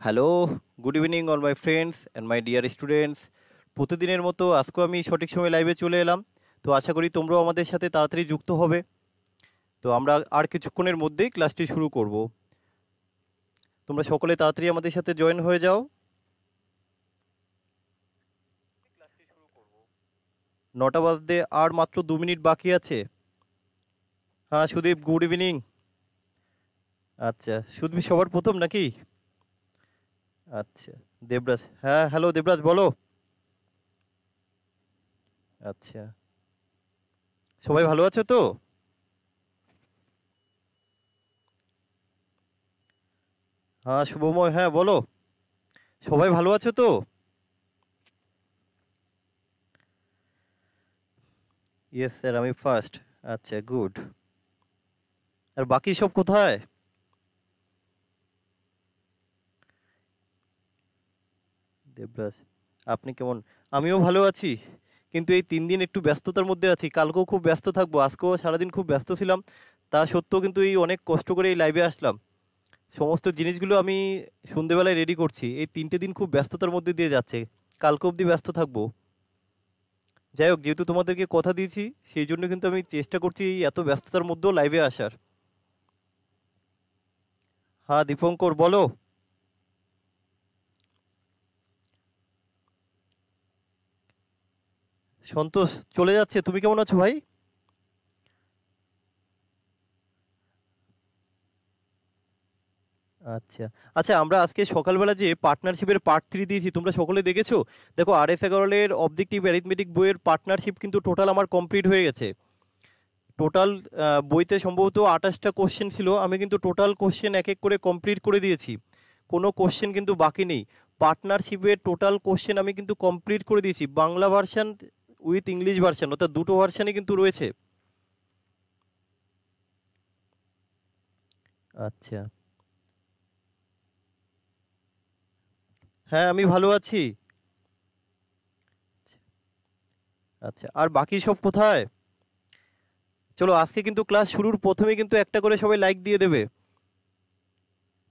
Hello, good evening all my friends and my dear students. প্রতিদিনের মতো আজকেও আমি সঠিক সময় লাইভে চলে এলাম। তো আশা করি তোমরাও আমাদের সাথে তাড়াতাড়ি যুক্ত হবে। তো আমরা আর কিছুক্ষণের মধ্যেই ক্লাসটি শুরু করব। তোমরা সকলে তাড়াতাড়ি আমাদের সাথে জয়েন হয়ে যাও। 9টা বাজতে আর মাত্র 2 মিনিট বাকি আছে। হ্যাঁ সুদীপ, গুড ইভিনিং। আচ্ছা, সুদীপ সবার প্রথম নাকি? আচ্ছা, দেবরাজ, হ্যাঁ হ্যালো দেবরাজ বলো। আচ্ছা, সবাই ভালো আছো তো? হ্যাঁ শুভময়, হ্যাঁ বলো, সবাই ভালো আছো তো? ইয়েস স্যার, আমি ফার্স্ট। আচ্ছা গুড। আর বাকি সব কোথায়? দেবরাজ, আপনি কেমন? আমিও ভালো আছি, কিন্তু এই 3 দিন একটু ব্যস্ততার মধ্যে আছি। কালকেও খুব ব্যস্ত থাকবো, আজকেও সারাদিন খুব ব্যস্ত ছিলাম। তা সত্ত্বেও কিন্তু এই অনেক কষ্ট করে এই লাইভে আসলাম। সমস্ত জিনিসগুলো আমি সন্ধেবেলায় রেডি করছি। এই 3টে দিন খুব ব্যস্ততার মধ্যে দিয়ে যাচ্ছে। কালকে অবধি ব্যস্ত থাকবো। যাই হোক, যেহেতু তোমাদেরকে কথা দিয়েছি, সেই জন্য কিন্তু আমি চেষ্টা করছি এই এত ব্যস্ততার মধ্যেও লাইভে আসার। হ্যাঁ দীপঙ্কর বলো। সন্তোষ চলে যাচ্ছে, তুমি কেমন আছো ভাই? আচ্ছা, আচ্ছা আমরা আজকে সকালবেলা যে পার্টনারশিপের পার্ট 3 দিয়েছি তোমরা সকলে দেখেছো? দেখো আর.এস. আগরওয়ালের অবজেক্টিভ অ্যারিথমেটিক বইয়ের পার্টনারশিপ কিন্তু টোটাল আমার কমপ্লিট হয়ে গেছে। টোটাল বইতে সম্ভবত 28টা কোশ্চেন ছিল, আমি কিন্তু টোটাল কোশ্চেন এক এক করে কমপ্লিট করে দিয়েছি। কোনো কোশ্চেন কিন্তু বাকি নেই। পার্টনারশিপের টোটাল কোশ্চেন আমি কিন্তু কমপ্লিট করে দিয়েছি, Bangla version with English version, অর্থাৎ দুটো ভার্সানই কিন্তু রয়েছে। আচ্ছা, হ্যাঁ আমি ভালো আছি। আচ্ছা, আর বাকি সব কোথায়? চলো আজকে কিন্তু ক্লাস শুরুর প্রথমেই কিন্তু একটা করে সবাই লাইক দিয়ে দেবে,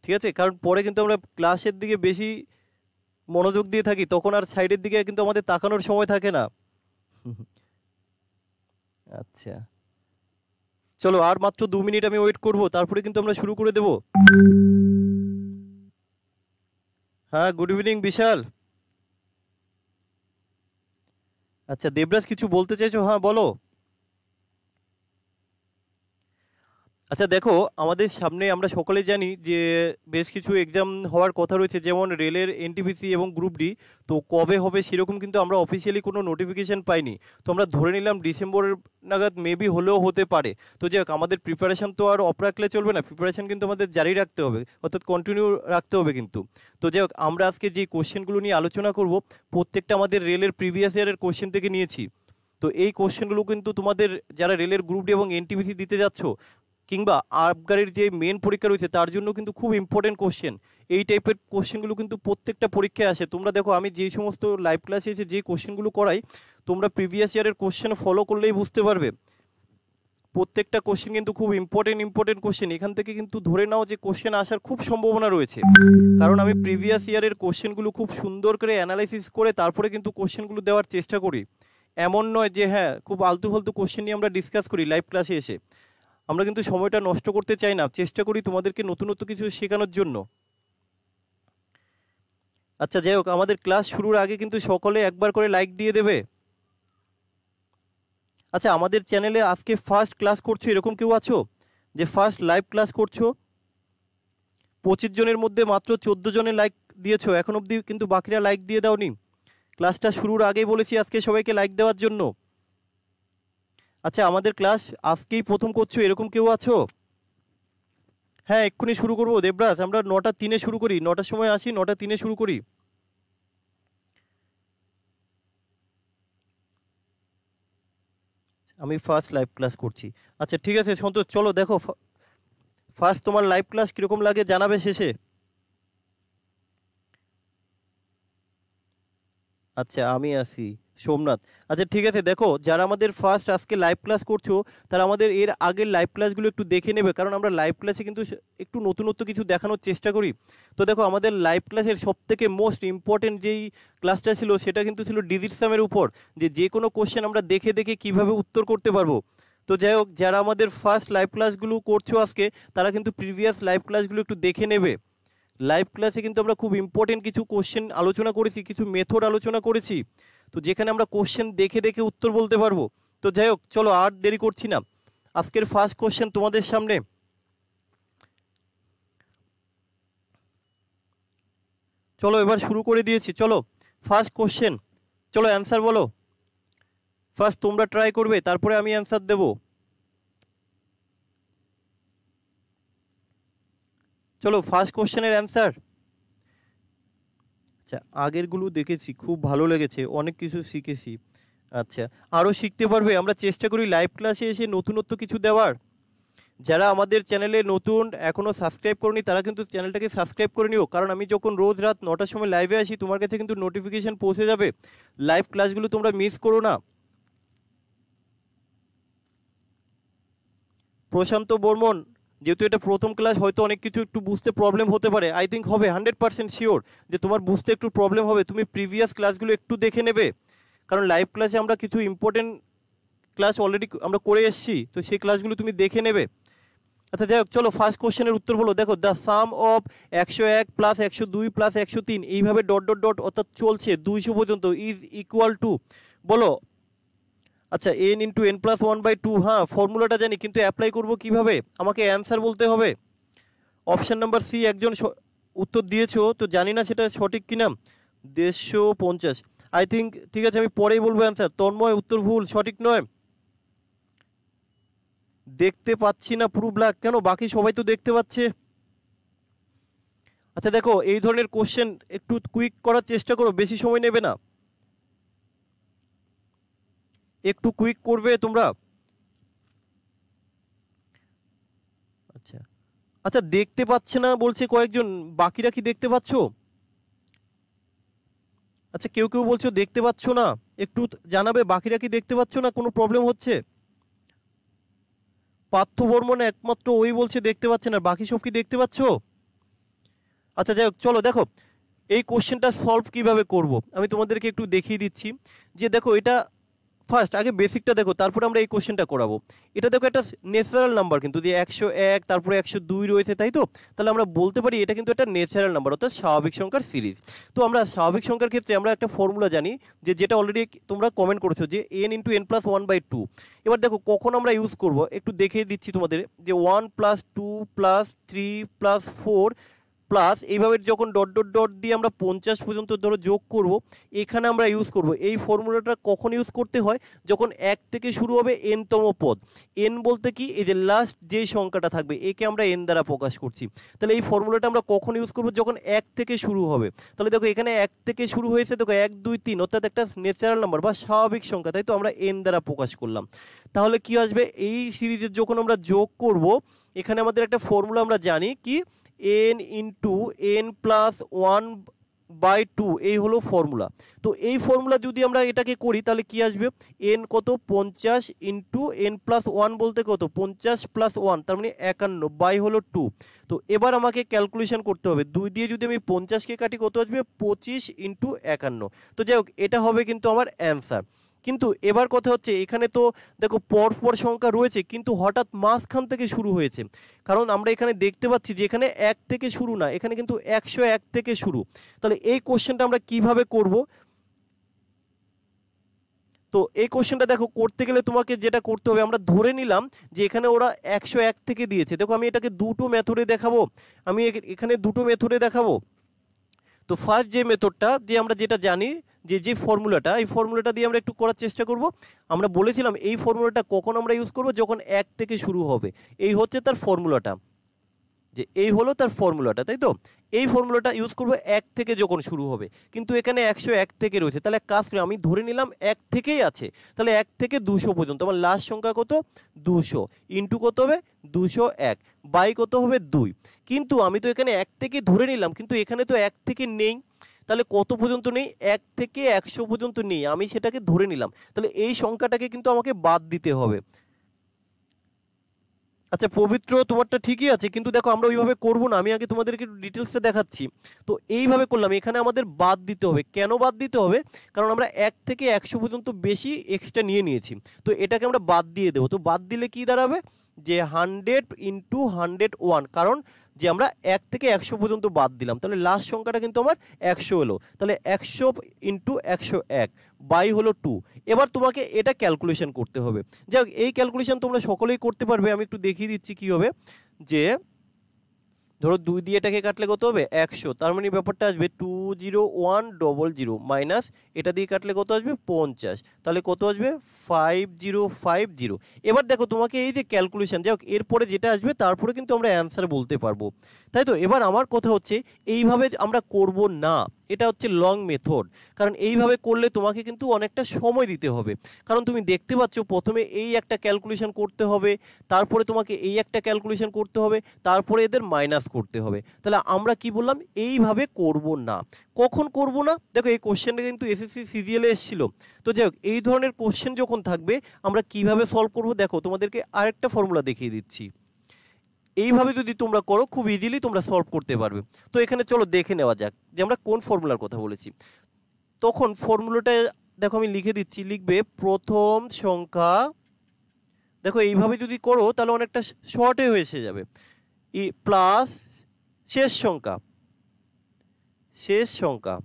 ঠিক আছে? কারণ পরে কিন্তু আমরা ক্লাসের দিকে বেশি মনোযোগ দিয়ে থাকি, তখন আর সাইডের দিকে কিন্তু আমাদের তাকানোর সময় থাকে না। আচ্ছা, চলো আর মাত্র 2 মিনিট আমি ওয়েট করব, তারপরে কিন্তু আমরা শুরু করে দেব। হ্যাঁ গুড ইভিনিং বিশাল। আচ্ছা দেবরাজ, কিছু বলতে চাইছো? হ্যাঁ বলো। আচ্ছা দেখো, আমাদের সামনে আমরা সকলে জানি যে বেশ কিছু এক্সাম হওয়ার কথা রয়েছে, যেমন রেলের এনটিপিসি এবং গ্রুপ ডি। তো কবে হবে সেরকম কিন্তু আমরা অফিসিয়ালি কোনো নোটিফিকেশন পাইনি। তো আমরা ধরে নিলাম ডিসেম্বর নাগাদ মেবি হলেও হতে পারে। তো যাই হোক, আমাদের প্রিপারেশান তো আর অফ রাখলে চলবে না, প্রিপারেশান কিন্তু আমাদের জারি রাখতে হবে, অর্থাৎ কন্টিনিউ রাখতে হবে কিন্তু। তো যাই হোক, আমরা আজকে যে কোশ্চেনগুলো নিয়ে আলোচনা করব, প্রত্যেকটা আমাদের রেলের প্রিভিয়াস ইয়ারের কোশ্চেন থেকে নিয়েছি। তো এই কোশ্চেনগুলো কিন্তু তোমাদের যারা রেলের গ্রুপ ডি এবং এনটিপিসি দিতে যাচ্ছ, কিংবা আবগারির যে মেন পরীক্ষা রয়েছে তার জন্য কিন্তু খুব ইম্পর্টেন্ট কোশ্চেন। এই টাইপের কোশ্চেনগুলো কিন্তু প্রত্যেকটা পরীক্ষায় আসে। তোমরা দেখো, আমি যেই সমস্ত লাইভ ক্লাসে এসে যে কোশ্চেনগুলো করাই, তোমরা প্রিভিয়াস ইয়ারের কোশ্চেন ফলো করলেই বুঝতে পারবে প্রত্যেকটা কোশ্চেন কিন্তু খুব ইম্পর্টেন্ট ইম্পর্টেন্ট কোশ্চেন। এখান থেকে কিন্তু ধরে নাও যে কোশ্চেন আসার খুব সম্ভাবনা রয়েছে, কারণ আমি প্রিভিয়াস ইয়ারের কোশ্চেনগুলো খুব সুন্দর করে অ্যানালাইসিস করে তারপরে কিন্তু কোশ্চেনগুলো দেওয়ার চেষ্টা করি। এমন নয় যে হ্যাঁ খুব আলতু ফালতু কোশ্চেন নিয়ে আমরা ডিসকাস করি লাইভ ক্লাসে এসে। আমরা কিন্তু সময়টা নষ্ট করতে চাই না, চেষ্টা করি তোমাদেরকে নতুনত্ব কিছু শেখানোর জন্য। আচ্ছা যাই হোক, আমাদের ক্লাস শুরুর আগে কিন্তু সকলে একবার করে লাইক দিয়ে দেবে। আচ্ছা, আমাদের চ্যানেলে আজকে ফার্স্ট ক্লাস করছো এরকম কেউ আছো যে ফার্স্ট লাইভ ক্লাস করছো? 25 জনের মধ্যে মাত্র 14 জনের লাইক দিয়েছো, এখন অবধি কিন্তু বাকিরা লাইক দিয়ে দাওনি। ক্লাসটা শুরুর আগেই বলেছি আজকে সবাইকে লাইক দেওয়ার জন্য। আচ্ছা, আমাদের ক্লাস আজকেই প্রথম করছো এরকম কেউ আছো? হ্যাঁ এক্ষুনি শুরু করবো দেবরাজ, আমরা 9টা 3-এ শুরু করি, 9টার সময় আসি, 9টা 3-এ শুরু করি। আমি ফার্স্ট লাইভ ক্লাস করছি। আচ্ছা ঠিক আছে সন্তোষ, চলো দেখো ফার্স্ট তোমার লাইভ ক্লাস কীরকম লাগে জানাবে শেষে। আচ্ছা আমি আসি। সোমনাথ। আচ্ছা ঠিক আছে, দেখো যারা আমাদের ফার্স্ট আজকে লাইভ ক্লাস করছো তারা আমাদের এর আগের লাইভ ক্লাসগুলো একটু দেখে নেবে, কারণ আমরা লাইভ ক্লাসে কিন্তু একটু নতুনত্ব কিছু দেখানোর চেষ্টা করি। তো দেখো আমাদের লাইভ ক্লাসের সবথেকে মোস্ট ইম্পর্টেন্ট যেই ক্লাসটা ছিল সেটা কিন্তু ছিল ডিজিট সামের উপর, যে কোনো কোশ্চেন আমরা দেখে দেখে কিভাবে উত্তর করতে পারবো। তো যাই হোক, যারা আমাদের ফার্স্ট লাইভ ক্লাসগুলো করছো আজকে তারা কিন্তু প্রিভিয়াস লাইভ ক্লাসগুলো একটু দেখে নেবে। লাইভ ক্লাসে কিন্তু আমরা খুব ইম্পর্টেন্ট কিছু কোশ্চেন আলোচনা করেছি, কিছু মেথড আলোচনা করেছি, তো যেখানে আমরা কোশ্চেন দেখে দেখে উত্তর বলতে পারবো। তো যাই হোক, চলো আর দেরি করছি না, আজকের ফার্স্ট কোশ্চেন তোমাদের সামনে। চলো এবার শুরু করে দিয়েছি, চলো ফার্স্ট কোশ্চেন, চলো অ্যান্সার বলো। ফার্স্ট তোমরা ট্রাই করবে, তারপরে আমি অ্যান্সার দেব। চলো ফার্স্ট কোশ্চেনের অ্যান্সার। আচ্ছা, আগেরগুলো দেখেছি, খুব ভালো লেগেছে, অনেক কিছু শিখেছি। আচ্ছা, আরও শিখতে পারবে, আমরা চেষ্টা করি লাইভ ক্লাসে এসে নতুনত্ব কিছু দেওয়ার। যারা আমাদের চ্যানেলে নতুন, এখনও সাবস্ক্রাইব করনি, তারা কিন্তু চ্যানেলটাকে সাবস্ক্রাইব করে নিও, কারণ আমি যখন রোজ রাত 9টার সময় লাইভে আসি তোমার কাছে কিন্তু নোটিফিকেশান পৌঁছে যাবে। লাইভ ক্লাসগুলো তোমরা মিস করো না। প্রশান্ত বর্মন, যেহেতু এটা প্রথম ক্লাস, হয়তো অনেক কিছু একটু বুঝতে প্রবলেম হতে পারে, আই থিঙ্ক হবে 100% শিওর যে তোমার বুঝতে একটু প্রবলেম হবে। তুমি প্রিভিয়াস ক্লাসগুলো একটু দেখে নেবে, কারণ লাইভ ক্লাসে আমরা কিছু ইম্পর্টেন্ট ক্লাস অলরেডি আমরা করে এসেছি, তো সেই ক্লাসগুলো তুমি দেখে নেবে। আচ্ছা যাই হোক, চলো ফার্স্ট কোশ্চেনের উত্তর বলো। দেখো, the some of 101 plus 102 plus 103 এইভাবে ডট ডট ডট অর্থাৎ চলছে 200 পর্যন্ত ইজ ইকুয়াল টু, বলো। আচ্ছা, n ইন্টু n প্লাস 1/2, হ্যাঁ ফর্মুলাটা জানি, কিন্তু অ্যাপ্লাই করবো কিভাবে, আমাকে অ্যান্সার বলতে হবে। অপশান নাম্বার সি একজন উত্তর দিয়েছো, তো জানি না সেটা সঠিক কিনা। 150, আই থিঙ্ক, ঠিক আছে আমি পরেই বলবো অ্যান্সার। তন্ময়, উত্তর ভুল, সঠিক নয়। দেখতে পাচ্ছি না, পুরো ব্ল্যাক কেন, বাকি সবাই তো দেখতে পাচ্ছে। আচ্ছা দেখো, এই ধরনের কোশ্চেন একটু কুইক করার চেষ্টা করো, বেশি সময় নেবে না, একটু কুইক করবে তোমরা। আচ্ছা আচ্ছা, দেখতে পাচ্ছে না বলছে কয়েকজন, বাকিরা কি দেখতে পাচ্ছ? আচ্ছা, কেউ কেউ বলছো দেখতে পাচ্ছ না, একটু জানাবে বাকিরা কি দেখতে পাচ্ছ না, কোনো প্রবলেম হচ্ছে? পার্থ বর্মন একমাত্র ওই বলছে দেখতে পাচ্ছে না, বাকি সব কি দেখতে পাচ্ছ? আচ্ছা যাই হোক, চলো দেখো এই কোশ্চেনটা সলভ কিভাবে করব আমি তোমাদেরকে একটু দেখিয়ে দিচ্ছি। যে দেখো, এটা ফার্স্ট আগে বেসিকটা দেখো, তারপরে আমরা এই কোশ্চেনটা করাবো। এটা দেখো একটা ন্যাচারাল নাম্বার, কিন্তু যে 101 তারপরে 102 রয়েছে, তাই তো? তাহলে আমরা বলতে পারি এটা কিন্তু একটা ন্যাচারাল নাম্বার, অর্থাৎ স্বাভাবিক সংখ্যার সিরিজ। তো আমরা স্বাভাবিক সংখ্যার ক্ষেত্রে আমরা একটা ফর্মুলা জানি, যেটা অলরেডি তোমরা কমেন্ট করেছো, যে n ইন্টু n প্লাস 1/2। এবার দেখো কখন আমরা ইউজ করব একটু দেখিয়ে দিচ্ছি তোমাদের, যে 1 প্লাস 2 প্লাস 3 প্লাস 4 প্লাস এইভাবে যখন ডট ডট ডট দিয়ে আমরা 50 পর্যন্ত ধরো যোগ করব, এখানে আমরা ইউজ করব এই ফর্মুলাটা। কখন ইউজ করতে হয়? যখন 1 থেকে শুরু হবে n তম পদ। n বলতে কি, এই যে লাস্ট যেই সংখ্যাটা থাকবে একে আমরা n দ্বারা প্রকাশ করছি। তাহলে এই ফর্মুলাটা আমরা কখন ইউজ করব? যখন 1 থেকে শুরু হবে। তাহলে দেখো এখানে 1 থেকে শুরু হয়েছে, দেখো 1 2 3, অর্থাৎ একটা ন্যাচারাল নাম্বার বা স্বাভাবিক সংখ্যা, তাই তো? আমরা n দ্বারা প্রকাশ করলাম। তাহলে কি আসবে, এই সিরিজের যখন আমরা যোগ করব, এখানে আমাদের একটা ফর্মুলা আমরা জানি কি, n ইন্টু n প্লাস 1/2, এই হলো ফর্মুলা। তো এই ফর্মুলা যদি আমরা এটাকে করি তাহলে কি আসবে, n কত, 50 ইন্টু n প্লাস 1 বলতে কত, 50 প্লাস 1 তার মানে 51 বাই হলো 2। তো এবার আমাকে ক্যালকুলেশন করতে হবে, 2 দিয়ে যদি আমি 50কে কাটি কত আসবে, 25 ইন্টু 51। তো যাই হোক, এটা হবে কিন্তু আমার অ্যান্সার। কিন্তু এবার কথা হচ্ছে, এখানে তো দেখো পরপর সংখ্যা রয়েছে, কিন্তু হঠাৎ মাঝখান থেকে শুরু হয়েছে, কারণ আমরা এখানে দেখতে পাচ্ছি যে এখানে 1 থেকে শুরু না, এখানে কিন্তু 101 থেকে শুরু। তাহলে এই কোশ্চেনটা আমরা কিভাবে করব? তো এই কোশ্চেনটা দেখো করতে গেলে তোমাকে যেটা করতে হবে, আমরা ধরে নিলাম যে এখানে ওরা 101 থেকে দিয়েছে। দেখো আমি এটাকে দুটো মেথডে দেখাবো, আমি এখানে দুটো মেথডে দেখাবো। তো ফার্স্ট যে মেথডটা, যে আমরা যেটা জানি, যে ফর্মুলাটা, এই ফর্মুলাটা দিয়ে আমরা একটু করার চেষ্টা করব। আমরা বলেছিলাম এই ফর্মুলাটা কখন আমরা ইউজ করব, যখন 1 থেকে শুরু হবে। এই হচ্ছে তার ফর্মুলাটা, যে এই হলো তার ফর্মুলাটা, তাই তো? এই ফর্মুলাটা ইউজ করব 1 থেকে যখন শুরু হবে, কিন্তু এখানে 101 থেকে রয়েছে। তাহলে কাজ করে আমি ধরে নিলাম 1 থেকেই আছে, তাহলে 1 থেকে 200 পর্যন্ত আমার লাস্ট সংখ্যা কত, 200 ইন্টু কত হবে, 201 বাই কত হবে, 2। কিন্তু আমি তো এখানে 1 থেকে ধরে নিলাম, কিন্তু এখানে তো 1 থেকে নেই, তাহলে কত পর্যন্ত নেই, 1 থেকে 100 পর্যন্ত নেই, আমি সেটাকে ধরে নিলাম। তাহলে এই সংখ্যাটাকে কিন্তু আমাকে বাদ দিতে হবে। আচ্ছা পবিত্র, তোমারটা ঠিকই আছে, কিন্তু দেখো আমরা ওইভাবে করবো না, আমি আগে তোমাদেরকে একটু ডিটেলসে দেখাচ্ছি। তো এইভাবে করলাম, এখানে আমাদের বাদ দিতে হবে। কেন বাদ দিতে হবে? কারণ আমরা 1 থেকে 100 পর্যন্ত বেশি এক্সট্রা নিয়ে নিয়েছি, তো এটাকে আমরা বাদ দিয়ে দেবো। তো বাদ দিলে কি দাঁড়াবে, যে 100 ইন্টু 101, কারণ যে আমরা 1 থেকে 100 পর্যন্ত বাদ দিলাম, তাহলে লাস্ট সংখ্যাটা কিন্তু আমার 100 এলো। তাহলে 100 ইন্টু 101 বাই হলো 2। এবার তোমাকে এটা ক্যালকুলেশন করতে হবে। যাই হোক, এই ক্যালকুলেশন তোমরা সকলেই করতে পারবে, আমি একটু দেখিয়ে দিচ্ছি কী হবে। যে ধরো 2 দিয়ে এটাকে কাটলে কত হবে, 100, তার মানে ব্যাপারটা আসবে 20100 মাইনাস এটা দিয়ে কাটলে কত আসবে, 50, তাহলে কত আসবে 5050। এবার দেখো তোমাকে এই যে ক্যালকুলেশন, যাই হোক এরপরে যেটা আসবে তারপরে কিন্তু আমরা অ্যান্সার বলতে পারবো, তাই তো। এবার আমার কথা হচ্ছে এইভাবে আমরা করব না, এটা হচ্ছে লং মেথড, কারণ এইভাবে করলে তোমাকে কিন্তু অনেকটা সময় দিতে হবে। কারণ তুমি দেখতে পাচ্ছ প্রথমে এই একটা ক্যালকুলেশন করতে হবে, তারপরে তোমাকে এই একটা ক্যালকুলেশন করতে হবে, তারপরে এদের মাইনাস করতে হবে। তাহলে আমরা কি বললাম, এইভাবে করব না। কখন করব না, দেখো এই কোশ্চেনটা কিন্তু এসএসসি সিজিএল এ এসেছিল। তো যাই হোক, এই ধরনের কোশ্চেন যখন থাকবে আমরা কিভাবে সলভ করব, দেখো তোমাদেরকে আরেকটা ফর্মুলা দেখিয়ে দিচ্ছি। এইভাবে যদি তোমরা করো খুব ইজিলি তোমরা সলভ করতে পারবে। তো এখানে চলো দেখে নেওয়া যাক যে আমরা কোন ফর্মুলার কথা বলেছি। তখন ফর্মুলাটা দেখো আমি লিখে দিচ্ছি, লিখবে প্রথম সংখ্যা, দেখো এইভাবে যদি করো তাহলে অনেকটা শর্টে হয়ে এসে যাবে, প্লাস শেষ সংখ্যা, শেষ সংখ্যা,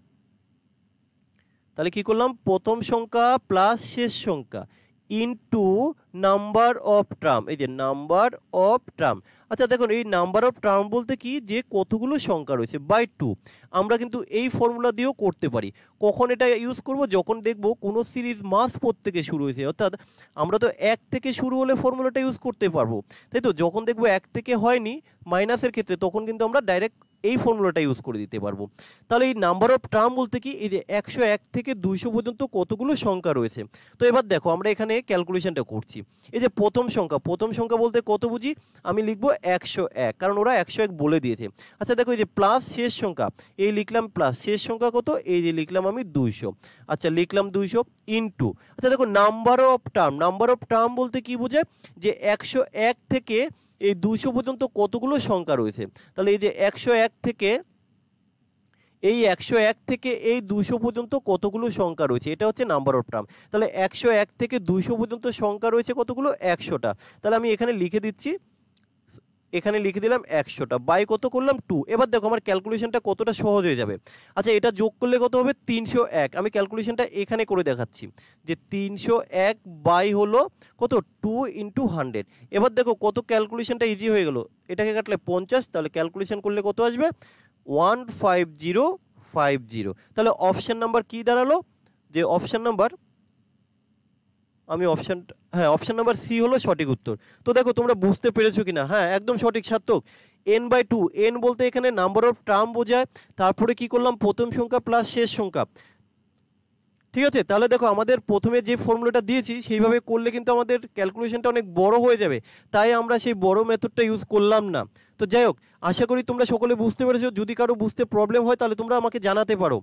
তাহলে কি করলাম, প্রথম সংখ্যা প্লাস শেষ সংখ্যা ইনটু নাম্বার অফ টার্ম, এই যে নাম্বার অফ টার্ম। আচ্ছা দেখুন, এই নাম্বার অফ টার্ম বলতে কি, যে কতগুলো সংখ্যা রয়েছে, বাই 2। আমরা কিন্তু এই ফর্মুলা দিয়েও করতে পারি। কখন এটা ইউজ করব, যখন দেখব কোনো সিরিজ মাস পদ থেকে শুরু হয়েছে, অর্থাৎ আমরা তো 1 থেকে শুরু হলে ফর্মুলাটা ইউজ করতে পারবো, তাই তো। যখন দেখবো 1 থেকে হয়নি মাইনাসের ক্ষেত্রে, তখন কিন্তু আমরা ডাইরেক্ট এই ফর্মুলাটা ইউজ করে দিতে পারবো। তাহলে এই নাম্বার অফ টার্ম বলতে কি, এই যে 101 থেকে 200 পর্যন্ত কতগুলো সংখ্যা রয়েছে। তো এবার দেখো আমরা এখানে ক্যালকুলেশনটা করছি। এই যে প্রথম সংখ্যা, প্রথম সংখ্যা বলতে কত বুঝি, আমি লিখবো 101, কারণ ওরা 101 বলে দিয়েছে। আচ্ছা দেখো এই যে প্লাস শেষ সংখ্যা, এই লিখলাম প্লাস শেষ সংখ্যা কত, এই যে লিখলাম আমি 200। আচ্ছা লিখলাম 200 ইনটু, আচ্ছা দেখো number of term, number of term বলতে কি বোঝায়, যে 101 থেকে এই 200 পর্যন্ত কতগুলো সংখ্যা রয়েছে। তাহলে এই যে 101 থেকে এই 200 পর্যন্ত কতগুলো সংখ্যা রয়েছে, এটা হচ্ছে নাম্বার অফ টার্ম। তাহলে 101 থেকে 200 পর্যন্ত সংখ্যা রয়েছে কতগুলো, 100টা। তাহলে আমি এখানে লিখে দিচ্ছি, এখানে লিখে দিলাম 100টা, বাই কত করলাম 2। এবার দেখো আমার ক্যালকুলেশনটা কতটা সহজ হয়ে যাবে। আচ্ছা এটা যোগ করলে কত হবে, 301। আমি ক্যালকুলেশনটা এখানে করে দেখাচ্ছি, যে 301 বাই হলো কত, 2 ইন্টু 100। এবার দেখো কত ক্যালকুলেশনটা ইজি হয়ে গেল, এটাকে কাটলে 50, তাহলে ক্যালকুলেশন করলে কত আসবে, 15050। তাহলে অপশান নাম্বার কি দাঁড়ালো, যে অপশান নাম্বার, আমি অপশান নাম্বার সি হলো সঠিক উত্তর। তো দেখো তোমরা বুঝতে পেরেছো কিনা, হ্যাঁ একদম সঠিক সার্থক। n/2, n বলতে এখানে নাম্বার অফ টার্ম বোঝায়, তারপরে কি করলাম, প্রথম সংখ্যা প্লাস শেষ সংখ্যা, ঠিক আছে। তাহলে দেখো আমাদের প্রথমে যে ফর্মুলাটা দিয়েছি সেইভাবে করলে কিন্তু আমাদের ক্যালকুলেশনটা অনেক বড় হয়ে যাবে, তাই আমরা সেই বড় মেথডটা ইউজ করলাম না। তো যাই হোক, আশা করি তোমরা সকলে বুঝতে পেরেছো। যদি কারো বুঝতে প্রবলেম হয় তাহলে তোমরা আমাকে জানাতে পারো।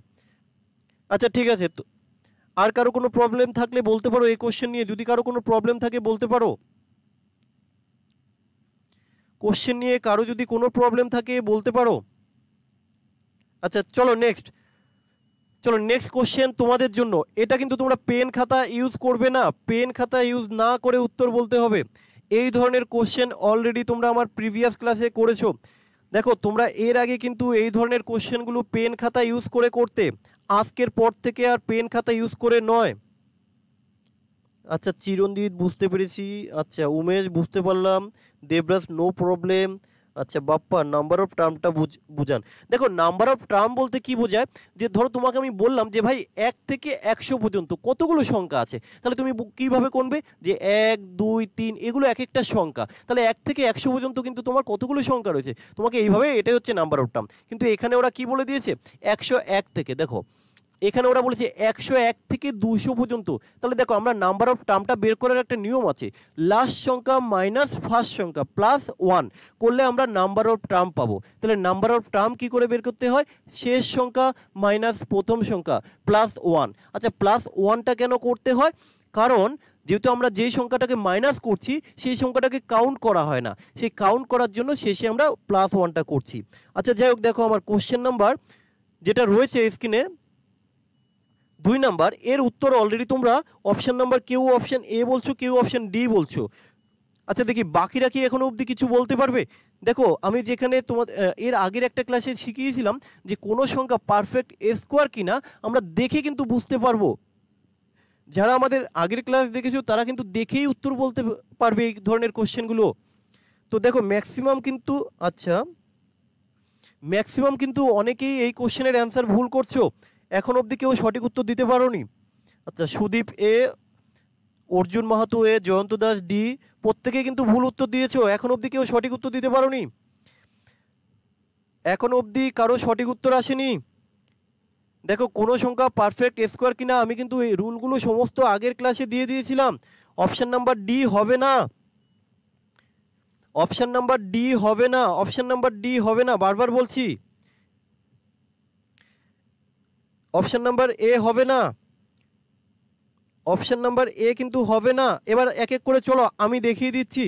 আচ্ছা ঠিক আছে, তো আর কারো কোনো প্রবলেম থাকলে বলতে পারো এই কোশ্চেন নিয়ে, যদি কারো কোনো প্রবলেম থাকে বলতে পারো। কোশ্চেন নিয়ে কারো যদি কোনো প্রবলেম থাকে বলতে পারো। আচ্ছা চলো নেক্সট কোশ্চেন তোমাদের জন্য। এটা কিন্তু তোমরা পেন খাতা ইউজ করবে না, পেন খাতা ইউজ না করে উত্তর বলতে হবে। এই ধরনের কোশ্চেন অলরেডি তোমরা আমার প্রিভিয়াস ক্লাসে করেছো। দেখো তোমরা এর আগে কিন্তু এই ধরনের কোশ্চেনগুলো পেন খাতা ইউজ করে করতে, আজকের পর থেকে আর পেন খাতা ইউজ করে নয়। আচ্ছা চিরঞ্জিত বুঝতে পেরেছি, আচ্ছা উমেশ বুঝতে পারলাম, দেবরাজ নো প্রবলেম। আচ্ছা বাপ্পা নাম্বার অফ টার্মটা বুঝান। দেখো নাম্বার অফ টার্ম বলতে কি বোঝায়, যে ধরো তোমাকে আমি বললাম যে ভাই 1 থেকে 100 পর্যন্ত কতগুলো সংখ্যা আছে, তাহলে তুমি কিভাবে করবে, যে 1 2 3 এগুলো এক একটা সংখ্যা, তাহলে 1 থেকে 100 পর্যন্ত কিন্তু তোমার কতগুলো সংখ্যা রয়েছে, তোমাকে এইভাবে, এটাই হচ্ছে নাম্বার অফ টার্ম। কিন্তু এখানে ওরা কি বলে দিয়েছে, 101 থেকে। দেখো এখানে ওরা বলেছে 101 থেকে 200 পর্যন্ত। তাহলে দেখো আমরা নাম্বার অফ টার্মটা বের করার একটা নিয়ম আছে, লাস্ট সংখ্যা মাইনাস ফার্স্ট সংখ্যা প্লাস 1 করলে আমরা নাম্বার অফ টার্ম পাবো। তাহলে নাম্বার অফ টার্ম কি করে বের করতে হয়, শেষ সংখ্যা মাইনাস প্রথম সংখ্যা প্লাস 1। আচ্ছা প্লাস 1টা কেন করতে হয়, কারণ যেহেতু আমরা যেই সংখ্যাটাকে মাইনাস করছি সেই সংখ্যাটাকে কাউন্ট করা হয় না, সেই কাউন্ট করার জন্য শেষে আমরা প্লাস 1টা করছি। আচ্ছা যাই হোক, দেখো আমার কোশ্চেন নাম্বার যেটা রয়েছে স্ক্রিনে 2 নাম্বার, এর উত্তর অলরেডি তোমরা অপশন নাম্বার কেউ অপশন এ বলছো, কেউ অপশন ডি বলছো। আচ্ছা দেখি বাকিরা কি এখনো অবধি কিছু বলতে পারবে। দেখো আমি যেখানে তোমাদের এর আগের একটা ক্লাসে শিখিয়েছিলাম যে কোনো সংখ্যা পারফেক্ট স্কোয়ার কিনা আমরা দেখে কিন্তু বুঝতে পারবো। যারা আমাদের আগের ক্লাস দেখেছো তারা কিন্তু দেখেই উত্তর বলতে পারবে এই ধরনের কোশ্চেনগুলো। তো দেখো ম্যাক্সিমাম কিন্তু, আচ্ছা ম্যাক্সিমাম কিন্তু অনেকেই এই কোশ্চেনের অ্যান্সার ভুল করছো, এখন অবধি কেউ সঠিক উত্তর দিতে পারোনি। আচ্ছা সুদীপ এ, অর্জুন মাহাতো এ, জয়ন্ত দাস ডি, প্রত্যেকে কিন্তু ভুল উত্তর দিয়েছো, এখন অবধি কেউ সঠিক উত্তর দিতে পারোনি, এখন অবধি কারো সঠিক উত্তর আসেনি। দেখো কোনো সংখ্যা পারফেক্ট স্কোয়ার কিনা আমি কিন্তু এই রুলগুলো সমস্ত আগের ক্লাসে দিয়ে দিয়েছিলাম। অপশন নাম্বার ডি হবে না, অপশন নাম্বার ডি হবে না, অপশন নাম্বার ডি হবে না, বারবার বলছি। অপশন নাম্বার এ হবে না, অপশন নাম্বার এ কিন্তু হবে না। এবার এক এক করে চলো আমি দেখিয়ে দিচ্ছি।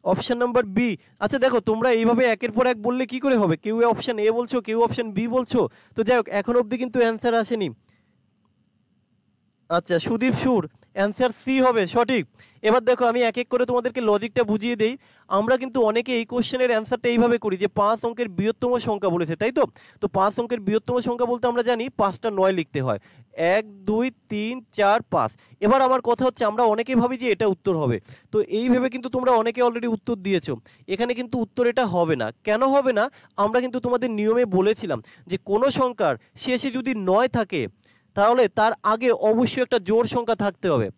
Option number B. আচ্ছা দেখো তোমরা এইভাবে একের পর এক বললে কি করে হবে, কেউ অপশন এ বলছো, কেউ অপশন বি বলছো, তো যাই হোক এখন অবধি কিন্তু অ্যান্সার আসেনি। আচ্ছা সুদীপ সুর, অ্যান্সার সি হবে সঠিক। এবার দেখো আমি এক এক করে তোমাদেরকে লজিকটা বুঝিয়ে দেই। আমরা কিন্তু অনেকে এই কোশ্চেনের অ্যান্সারটা এইভাবে করি যে 5 অঙ্কের বৃহত্তম সংখ্যা বলেছে, তাই তো। তো 5 অঙ্কের বৃহত্তম সংখ্যা বলতে আমরা জানি 5টা 9 লিখতে হয়, 1 2 3 4 5। এবার আমার কথা হচ্ছে আমরা অনেকেই ভাবি যে এটা উত্তর হবে, তো এই ভেবে কিন্তু তোমরা অনেকে অলরেডি উত্তর দিয়েছো। এখানে কিন্তু উত্তর এটা হবে না। কেন হবে না, আমরা কিন্তু তোমাদের নিয়মে বলেছিলাম যে কোনো সংখ্যার শেষে যদি 9 থাকে তাহলে তার আগে অবশ্যই একটা জোড় সংখ্যা থাকতে হবে।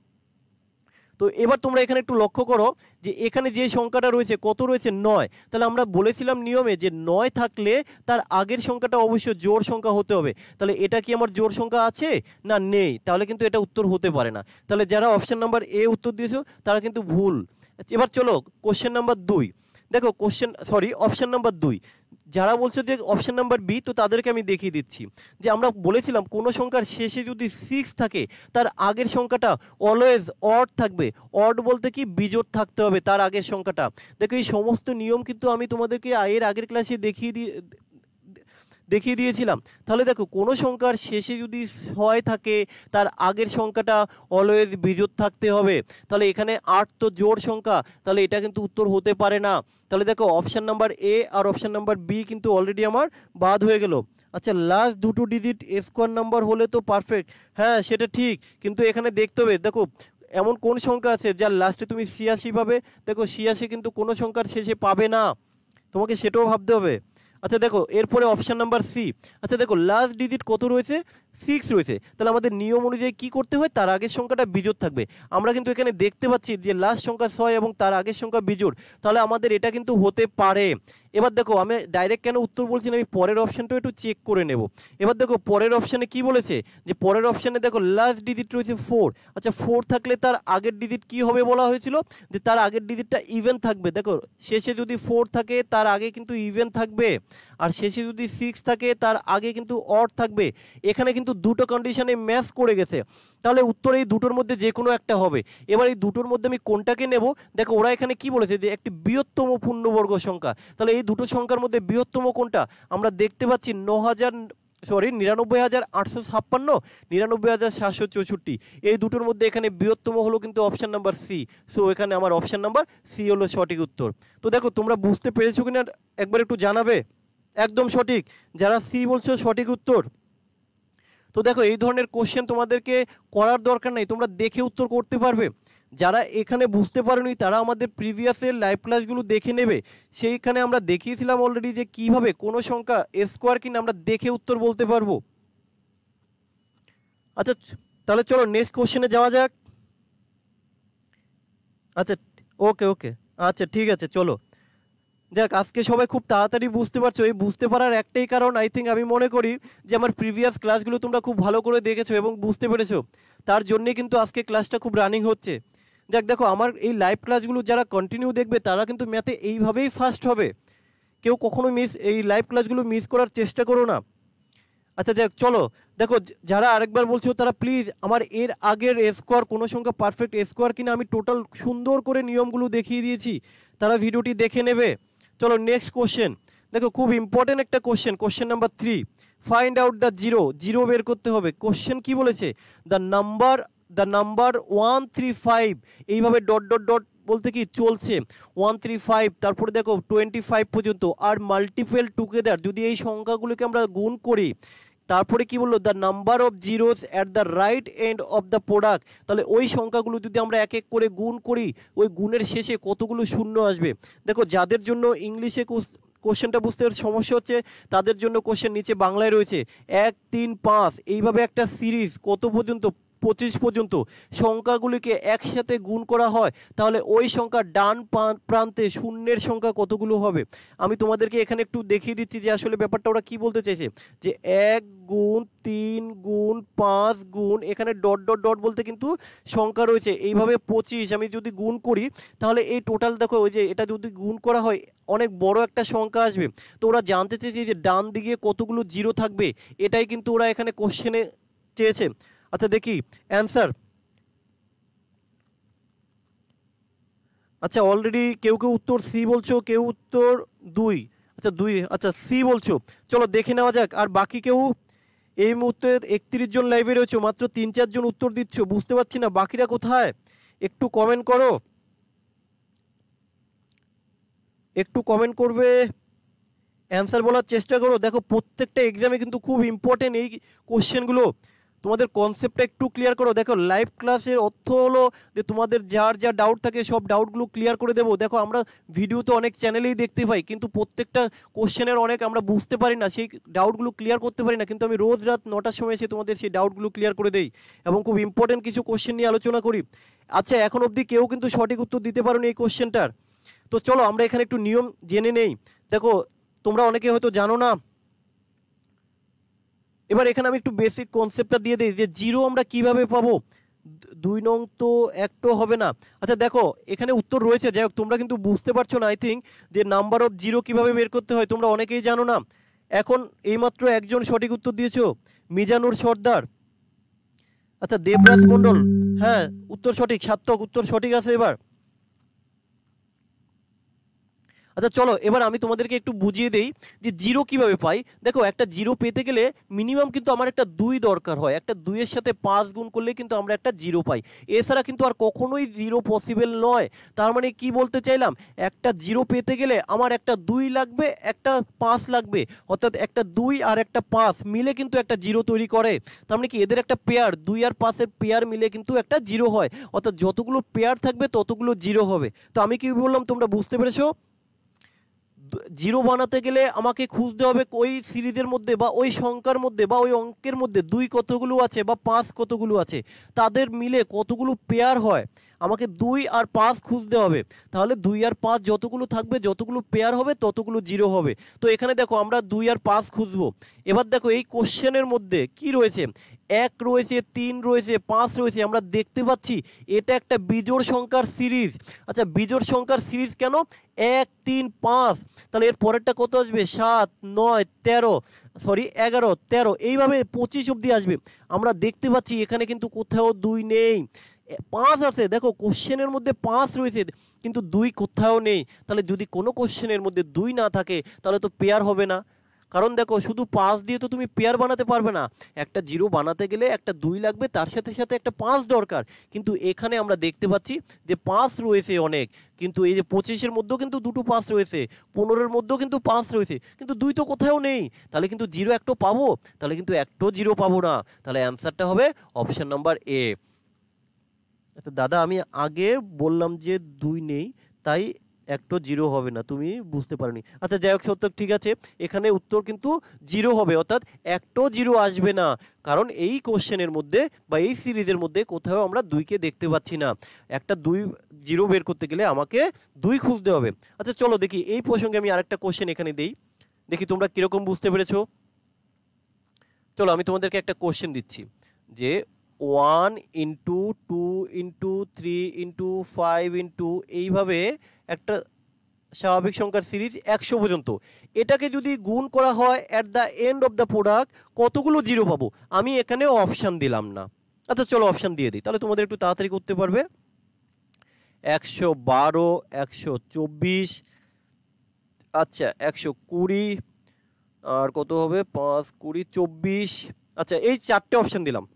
তো এবার তোমরা এখানে একটু লক্ষ্য করো যে এখানে যে সংখ্যাটা রয়েছে কত রয়েছে 9, তাহলে আমরা বলেছিলাম নিয়মে যে 9 থাকলে তার আগের সংখ্যাটা অবশ্যই জোড় সংখ্যা হতে হবে। তাহলে এটা কি আমার জোড় সংখ্যা আছে না নেই, তাহলে কিন্তু এটা উত্তর হতে পারে না। তাহলে যারা অপশন নাম্বার এ উত্তর দিয়েছো তারা কিন্তু ভুল। এবার চলো কোশ্চেন নাম্বার 2। দেখো অপশন নাম্বার 2 যারা বলছো যে অপশন নাম্বার বি, তো তাদেরকে আমি দেখিয়ে দিচ্ছি যে আমরা বলেছিলাম কোনো সংখ্যার শেষে যদি 6 থাকে তার আগের সংখ্যাটা অলওয়েজ অড থাকবে। অড বলতে কি বিজোড় থাকতে হবে তার আগের সংখ্যাটা। দেখো এই সমস্ত নিয়ম কিন্তু আমি তোমাদেরকে এর আগের ক্লাসে দেখিয়ে দিয়েছিলাম। তাহলে দেখো কোনো সংখ্যার শেষে যদি 6 থাকে তার আগের সংখ্যাটা অলওয়েজ বিজোড় থাকতে হবে। তাহলে এখানে 8 তো জোড় সংখ্যা, তাহলে এটা কিন্তু উত্তর হতে পারে না। তাহলে দেখো অপশন নাম্বার এ আর অপশন নাম্বার বি কিন্তু অলরেডি আমার বাদ হয়ে গেল। আচ্ছা লাস্ট দুটো ডিজিট স্কোয়ার নাম্বার হলে তো পারফেক্ট, হ্যাঁ সেটা ঠিক, কিন্তু এখানে দেখতে হবে দেখো এমন কোন সংখ্যা আছে যার লাস্টে তুমি 86 পাবে। দেখো 86 কিন্তু কোনো সংখ্যার শেষে পাবে না, তোমাকে সেটাও ভাবতে হবে। আচ্ছা দেখো এরপরে অপশন নাম্বার সি। আচ্ছা দেখো লাস্ট ডিজিট কত রয়েছে, 6 রয়েছে, তাহলে আমাদের নিয়ম অনুযায়ী কি করতে হয়, তার আগের সংখ্যাটা বিজোড় থাকবে। আমরা কিন্তু এখানে দেখতে পাচ্ছি যে লাস্ট সংখ্যা 6 এবং তার আগের সংখ্যা বিজোড়, তাহলে আমাদের এটা কিন্তু হতে পারে। এবার দেখো আমি ডাইরেক্ট কেন উত্তর বলছি না, আমি পরের অপশনটাও একটু চেক করে নেব। এবার দেখো পরের অপশানে কি বলেছে, যে পরের অপশানে দেখো লাস্ট ডিজিট রয়েছে 4। আচ্ছা 4 থাকলে তার আগের ডিজিট কি হবে বলা হয়েছিল, যে তার আগের ডিজিটটা ইভেন থাকবে। দেখো শেষে যদি 4 থাকে তার আগে কিন্তু ইভেন থাকবে, আর শেষে যদি 6 থাকে তার আগে কিন্তু অড থাকবে। এখানে কিন্তু দুটো কন্ডিশনে ম্যাচ করে গেছে, তাহলে উত্তর এই দুটোর মধ্যে যে কোনো একটা হবে। এবার এই দুটোর মধ্যে আমি কোনটাকে নেব, দেখো ওরা এখানে কি বলেছে যে একটি বৃহত্তম পূর্ণবর্গ সংখ্যা, তাহলে এই দুটো সংখ্যার মধ্যে বৃহত্তম কোনটা, আমরা দেখতে পাচ্ছি 99,856, 99,764, এই দুটোর মধ্যে এখানে বৃহত্তম হলো কিন্তু অপশন নাম্বার সি। সো এখানে আমার অপশন নাম্বার সি হলো সঠিক উত্তর। তো দেখো তোমরা বুঝতে পেরেছো কিনা একবার একটু জানাবে। একদম সঠিক, যারা সি বলছো সঠিক উত্তর। তো দেখো এই ধরনের কোশ্চেন তোমাদেরকে করার দরকার নেই, তোমরা দেখে উত্তর করতে পারবে। যারা এখানে বুঝতে পারেনি তারা আমাদের প্রিভিয়াসের লাইভ ক্লাসগুলো দেখে নেবে, সেইখানে আমরা দেখিয়েছিলাম অলরেডি যে কিভাবে কোনো সংখ্যা স্কোয়ার কিনা আমরা দেখে উত্তর বলতে পারবো। আচ্ছা তাহলে চলো নেক্সট কোশ্চেনে যাওয়া যাক। আচ্ছা ওকে আচ্ছা ঠিক আছে চলো। যাক, আজকে সবাই খুব তাড়াতাড়ি বুঝতে পারছো। এই বুঝতে পারার একটাই কারণ, আই থিঙ্ক, আমি মনে করি যে আমার প্রিভিয়াস ক্লাসগুলো তোমরা খুব ভালো করে দেখেছো এবং বুঝতে পেরেছো, তার জন্যে কিন্তু আজকে ক্লাসটা খুব রানিং হচ্ছে। যাক, দেখো আমার এই লাইভ ক্লাসগুলো যারা কন্টিনিউ দেখবে তারা কিন্তু ম্যাথে এইভাবেই ফার্স্ট হবে। কেউ কখনো এই লাইভ ক্লাসগুলো মিস করার চেষ্টা করো না। আচ্ছা যাক, চলো দেখো, যারা আরেকবার বলছো তারা প্লিজ আমার এর আগের স্কোয়ার, কোনো সংখ্যা পারফেক্ট স্কোয়ার কিনা আমি টোটাল সুন্দর করে নিয়মগুলো দেখিয়ে দিয়েছি, তারা ভিডিওটি দেখে নেবে। চলো নেক্সট কোশ্চেন দেখো, খুব ইম্পর্টেন্ট একটা question, question number 3, find out the zero. Zero বের করতে হবে। কোশ্চেন কি বলেছে, দ্য নাম্বার 135, এইভাবে ডট ডট ডট বলতে কি চলছে 135, তারপরে দেখো 25 পর্যন্ত, আর মাল্টিপল টুগেদার, যদি এই সংখ্যাগুলোকে আমরা গুণ করি, তারপরে কি বললো, the number of zeros at the right end of the product. তাহলে ওই সংখ্যাগুলো যদি আমরা এক এক করে গুণ করি, ওই গুণের শেষে কতগুলো শূন্য আসবে। দেখো, যাদের জন্য ইংলিশে কোশ্চেনটা বুঝতে সমস্যা হচ্ছে তাদের জন্য কোশ্চেন নিচে বাংলায় রয়েছে। 1, 3, 5 এইভাবে একটা সিরিজ কত পর্যন্ত, 25 পর্যন্ত সংখ্যাগুলিকে একসাথে গুণ করা হয়, তাহলে ওই সংখ্যার ডান প্রান্তে শূন্যের সংখ্যা কতগুলো হবে। আমি তোমাদেরকে এখানে একটু দেখিয়ে দিচ্ছি যে আসলে ব্যাপারটা ওরা কি বলতে চাইছে। যে 1 গুণ 3 গুণ 5 গুণ, এখানে ডট ডট ডট বলতে কিন্তু সংখ্যা রয়েছে, এইভাবে 25 আমি যদি গুণ করি, তাহলে এই টোটাল দেখো, ওই যে এটা যদি গুণ করা হয় অনেক বড় একটা সংখ্যা আসবে। তো ওরা জানতে চেয়েছে যে ডান দিকে কতগুলো জিরো থাকবে, এটাই কিন্তু ওরা এখানে কোশ্চেনে চেয়েছে। আচ্ছা দেখি অ্যান্সার। আচ্ছা, অলরেডি কেউ কেউ উত্তর সি বলছো, কেউ উত্তর 2। আচ্ছা 2, আচ্ছা সি বলছো। চলো দেখে নেওয়া যাক। আর বাকি কেউ, এই মুহূর্তে 31 জন লাইভে রয়েছে, মাত্র 3-4 জন উত্তর দিচ্ছ, বুঝতে পারছি না বাকিরা কোথায়। একটু কমেন্ট করো, একটু কমেন্ট করবে, অ্যান্সার বলার চেষ্টা করো। দেখো, প্রত্যেকটা এক্সামে কিন্তু খুব ইম্পর্টেন্ট এই কোশ্চেনগুলো। তোমাদের কনসেপ্টটা একটু ক্লিয়ার করো। দেখো, লাইভ ক্লাসের অর্থ হলো যে তোমাদের যার যা ডাউট থাকে সব ডাউটগুলো ক্লিয়ার করে দেবো। দেখো, আমরা ভিডিও তো অনেক চ্যানেলেই দেখতে পাই, কিন্তু প্রত্যেকটা কোশ্চেনের অনেক আমরা বুঝতে পারি না, সেই ডাউটগুলো ক্লিয়ার করতে পারি না, কিন্তু আমি রোজ রাত 9টার সময় এসে তোমাদের সেই ডাউটগুলো ক্লিয়ার করে দেই এবং খুব ইম্পর্টেন্ট কিছু কোশ্চেন নিয়ে আলোচনা করি। আচ্ছা, এখন অবধি কেউ কিন্তু সঠিক উত্তর দিতে পারোনি এই কোশ্চেনটার। তো চলো আমরা এখানে একটু নিয়ম জেনে নেই। দেখো, তোমরা অনেকে হয়তো জানো না, এবার এখানে আমি একটু বেসিক কনসেপ্টটা দিয়ে দিই যে জিরো আমরা কিভাবে পাবো। 2 নং তো একটু হবে না। আচ্ছা দেখো, এখানে উত্তর রয়েছে, যাই হোক তোমরা কিন্তু বুঝতে পারছো না আই থিঙ্ক, যে নাম্বার অফ জিরো কিভাবে বের করতে হয় তোমরা অনেকেই জানো না। এখন এইমাত্র একজন সঠিক উত্তর দিয়েছো, মিজানুর সর্দার। আচ্ছা, দেবরাজ মণ্ডল, হ্যাঁ উত্তর সঠিক, সার্থক উত্তর সঠিক আছে এবার। আচ্ছা চলো, এবার আমি তোমাদেরকে একটু বুঝিয়ে দেই যে জিরো কিভাবে পাই। দেখো, একটা জিরো পেতে গেলে মিনিমাম কিন্তু আমার একটা 2 দরকার হয়, একটা 2-এর সাথে 5 গুণ করলে কিন্তু আমরা একটা জিরো পাই, এছাড়া কিন্তু আর কখনোই জিরো পসিবল নয়। তার মানে কি বলতে চাইলাম, একটা জিরো পেতে গেলে আমার একটা 2 লাগবে, একটা 5 লাগবে, অর্থাৎ একটা 2 আর একটা 5 মিলে কিন্তু একটা জিরো তৈরি করে। তার মানে কি, এদের একটা পেয়ার, 2 আর 5-এর পেয়ার মিলে কিন্তু একটা জিরো হয়, অর্থাৎ যতগুলো পেয়ার থাকবে ততগুলো জিরো হবে। তো আমি কি বললাম তোমরা বুঝতে পেরেছো। জিরো বানাতে গেলে আমাকে খুঁজতে হবে ওই সিরিজের মধ্যে বা ওই সংখ্যার মধ্যে বা ওই অঙ্কের মধ্যে 2 কতগুলো আছে বা 5 কতগুলো আছে, তাদের মিলে কতগুলো পেয়ার হয়, আমাকে 2 আর 5 খুঁজতে হবে। তাহলে 2 আর 5 যতগুলো থাকবে, যতগুলো পেয়ার হবে ততগুলো জিরো হবে। তো এখানে দেখো আমরা 2 আর 5 খুঁজবো। এবার দেখো এই কোশ্চেনের মধ্যে কি রয়েছে, 1 রয়েছে, 3 রয়েছে, 5 রয়েছে, আমরা দেখতে পাচ্ছি এটা একটা বিজোড় সংখ্যার সিরিজ। আচ্ছা, বিজোড় সংখ্যার সিরিজ কেন, 1, 3, 5, তাহলে এর পরেরটা কত আসবে, 7, 9, 13, সরি 11, 13, এইভাবে 25 অবধি আসবে। আমরা দেখতে পাচ্ছি এখানে কিন্তু কোথাও 2 নেই, 5 আছে। দেখো, কোশ্চেনের মধ্যে 5 রয়েছে কিন্তু 2 কোথাও নেই। তাহলে যদি কোনো কোশ্চেনের মধ্যে 2 না থাকে তাহলে তো পেয়ার হবে না, কারণ দেখো শুধু 5 দিয়ে তো তুমি পেয়ার বানাতে পারবে না, একটা জিরো বানাতে গেলে একটা 2 লাগবে, তার সাথে সাথে একটা 5 দরকার। কিন্তু এখানে আমরা দেখতে পাচ্ছি যে 5 রয়েছে অনেক, কিন্তু এই যে 25-এর মধ্যেও কিন্তু দুটো 5 রয়েছে, 15-এর মধ্যেও কিন্তু 5 রয়েছে, কিন্তু 2 তো কোথাও নেই। তাহলে কিন্তু জিরো একটো পাবো, তাহলে কিন্তু একটো জিরো পাবো না। তাহলে অ্যান্সারটা হবে অপশন নাম্বার এ। আচ্ছা দাদা, আমি আগে বললাম যে 2 নেই, তাই একটা জিরো হবে না, তুমি বুঝতে পারোনি। আচ্ছা যাই হোক, সত্য, ঠিক আছে, এখানে উত্তর কিন্তু জিরো হবে, অর্থাৎ একটাও জিরো আসবে না, কারণ এই কোশ্চেনের মধ্যে বা এই সিরিজের মধ্যে কোথাও আমরা দুইকে দেখতে পাচ্ছি না। একটা দুই জিরো বের করতে গেলে আমাকে দুই খুঁজতে হবে। আচ্ছা চলো দেখি, এই প্রসঙ্গে আমি আরেকটা কোশ্চেন এখানে দেই, দেখি তোমরা কিরকম বুঝতে পেরেছো। চলো আমি তোমাদেরকে একটা কোশ্চেন দিচ্ছি যে 1 ইন্টু 2 ইন্টু 3 ইন্টু 5 ইন্টু এইভাবে একটা স্বাভাবিক সংখ্যার সিরিজ 100 পর্যন্ত, এটাকে যদি গুণ করা হয় at the end of the product কতগুলো জিরো পাবো। আমি এখানে অপশান দিলাম না। আচ্ছা চলো অপশান দিয়ে দিই, তাহলে তোমাদের একটু তাড়াতাড়ি করতে পারবে। 112, 124, আচ্ছা 120, আর কত হবে 5, 20, 24। আচ্ছা এই চারটে অপশান দিলাম।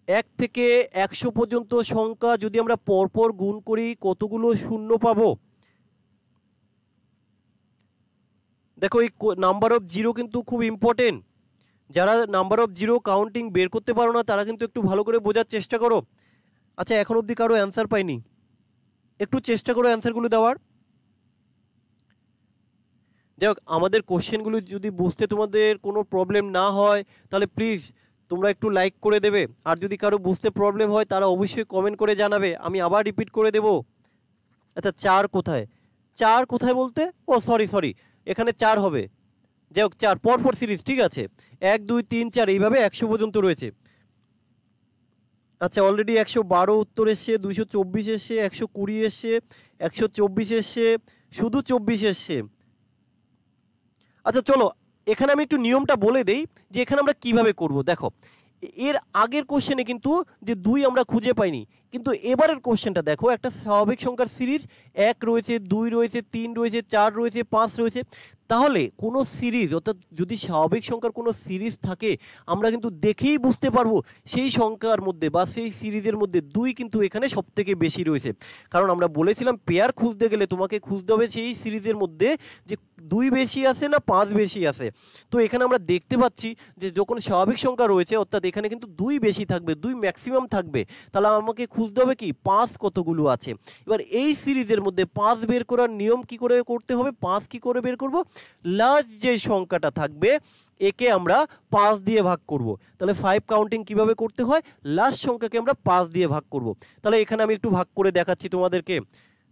এক থেকে 100 পর্যন্ত সংখ্যা যদি আমরা পরপর গুণ করি কতগুলো শূন্য পাবো। দেখো এই নাম্বার অফ জিরো কিন্তু খুব ইম্পর্টেন্ট। যারা নাম্বার অফ জিরো কাউন্টিং বের করতে পারো না তারা কিন্তু একটু ভালো করে বোঝার চেষ্টা করো। আচ্ছা এখন অবধি কারো অ্যান্সার পাইনি, একটু চেষ্টা করো অ্যান্সারগুলো দেওয়ার। যাই হোক, আমাদের কোশ্চেনগুলো যদি বুঝতে তোমাদের কোনো প্রবলেম না হয় তাহলে প্লিজ তোমরা একটু লাইক করে দেবে, আর যদি কারো বুঝতে প্রবলেম হয় তারা অবশ্যই কমেন্ট করে জানাবে, আমি আবার রিপিট করে দেব। আচ্ছা চার কোথায়, চার কোথায় বলতে, ও সরি, এখানে চার হবে। যাই হোক, চার পরপর সিরিজ, ঠিক আছে, 1 2 3 4 এইভাবে 100 পর্যন্ত রয়েছে। আচ্ছা অলরেডি 112 উত্তর এসছে, 224 এসছে, 120 এসছে, 124 এসছে, শুধু 24 এসছে। আচ্ছা চলো এখানে আমি একটু নিয়মটা বলে দেই যে এখানে আমরা কিভাবে করব। দেখো এর আগের কোশ্চেনে কিন্তু যে দুই আমরা খুঁজে পাইনি, কিন্তু এবারের কোশ্চেনটা দেখো, একটা স্বাভাবিক সংখ্যার সিরিজ 1 রয়েছে, 2 রয়েছে, 3 রয়েছে, 4 রয়েছে, 5 রয়েছে। তাহলে কোনো সিরিজ, অর্থাৎ যদি স্বাভাবিক সংখ্যার কোনো সিরিজ থাকে আমরা কিন্তু দেখেই বুঝতে পারবো সেই সংখ্যার মধ্যে বা সেই সিরিজের মধ্যে দুই কিন্তু এখানে সবথেকে বেশি রয়েছে। কারণ আমরা বলেছিলাম পেয়ার খুঁজতে গেলে তোমাকে খুঁজতে হবে সেই সিরিজের মধ্যে যে 2 বেশি আছে না 5 বেশি আছে। তো এখানে আমরা দেখতে পাচ্ছি যে যখন স্বাভাবিক সংখ্যা রয়েছে অর্থাৎ এখানে কিন্তু 2 বেশি থাকবে, 2 ম্যাক্সিমাম থাকবে, তাহলে আমাকে খুঁজতে হবে কি 5 কতগুলো আছে। এবার এই সিরিজের মধ্যে 5 বের করার নিয়ম কি করে করতে হবে, 5 কি করে বের করব, লাস্ট যে সংখ্যাটা থাকবে একে আমরা 5 দিয়ে ভাগ করব। তাহলে 5 কাউন্টিং কিভাবে করতে হয়, লাস্ট সংখ্যাকে আমরা 5 দিয়ে ভাগ করব। তাহলে এখানে আমি একটু ভাগ করে দেখাচ্ছি তোমাদেরকে,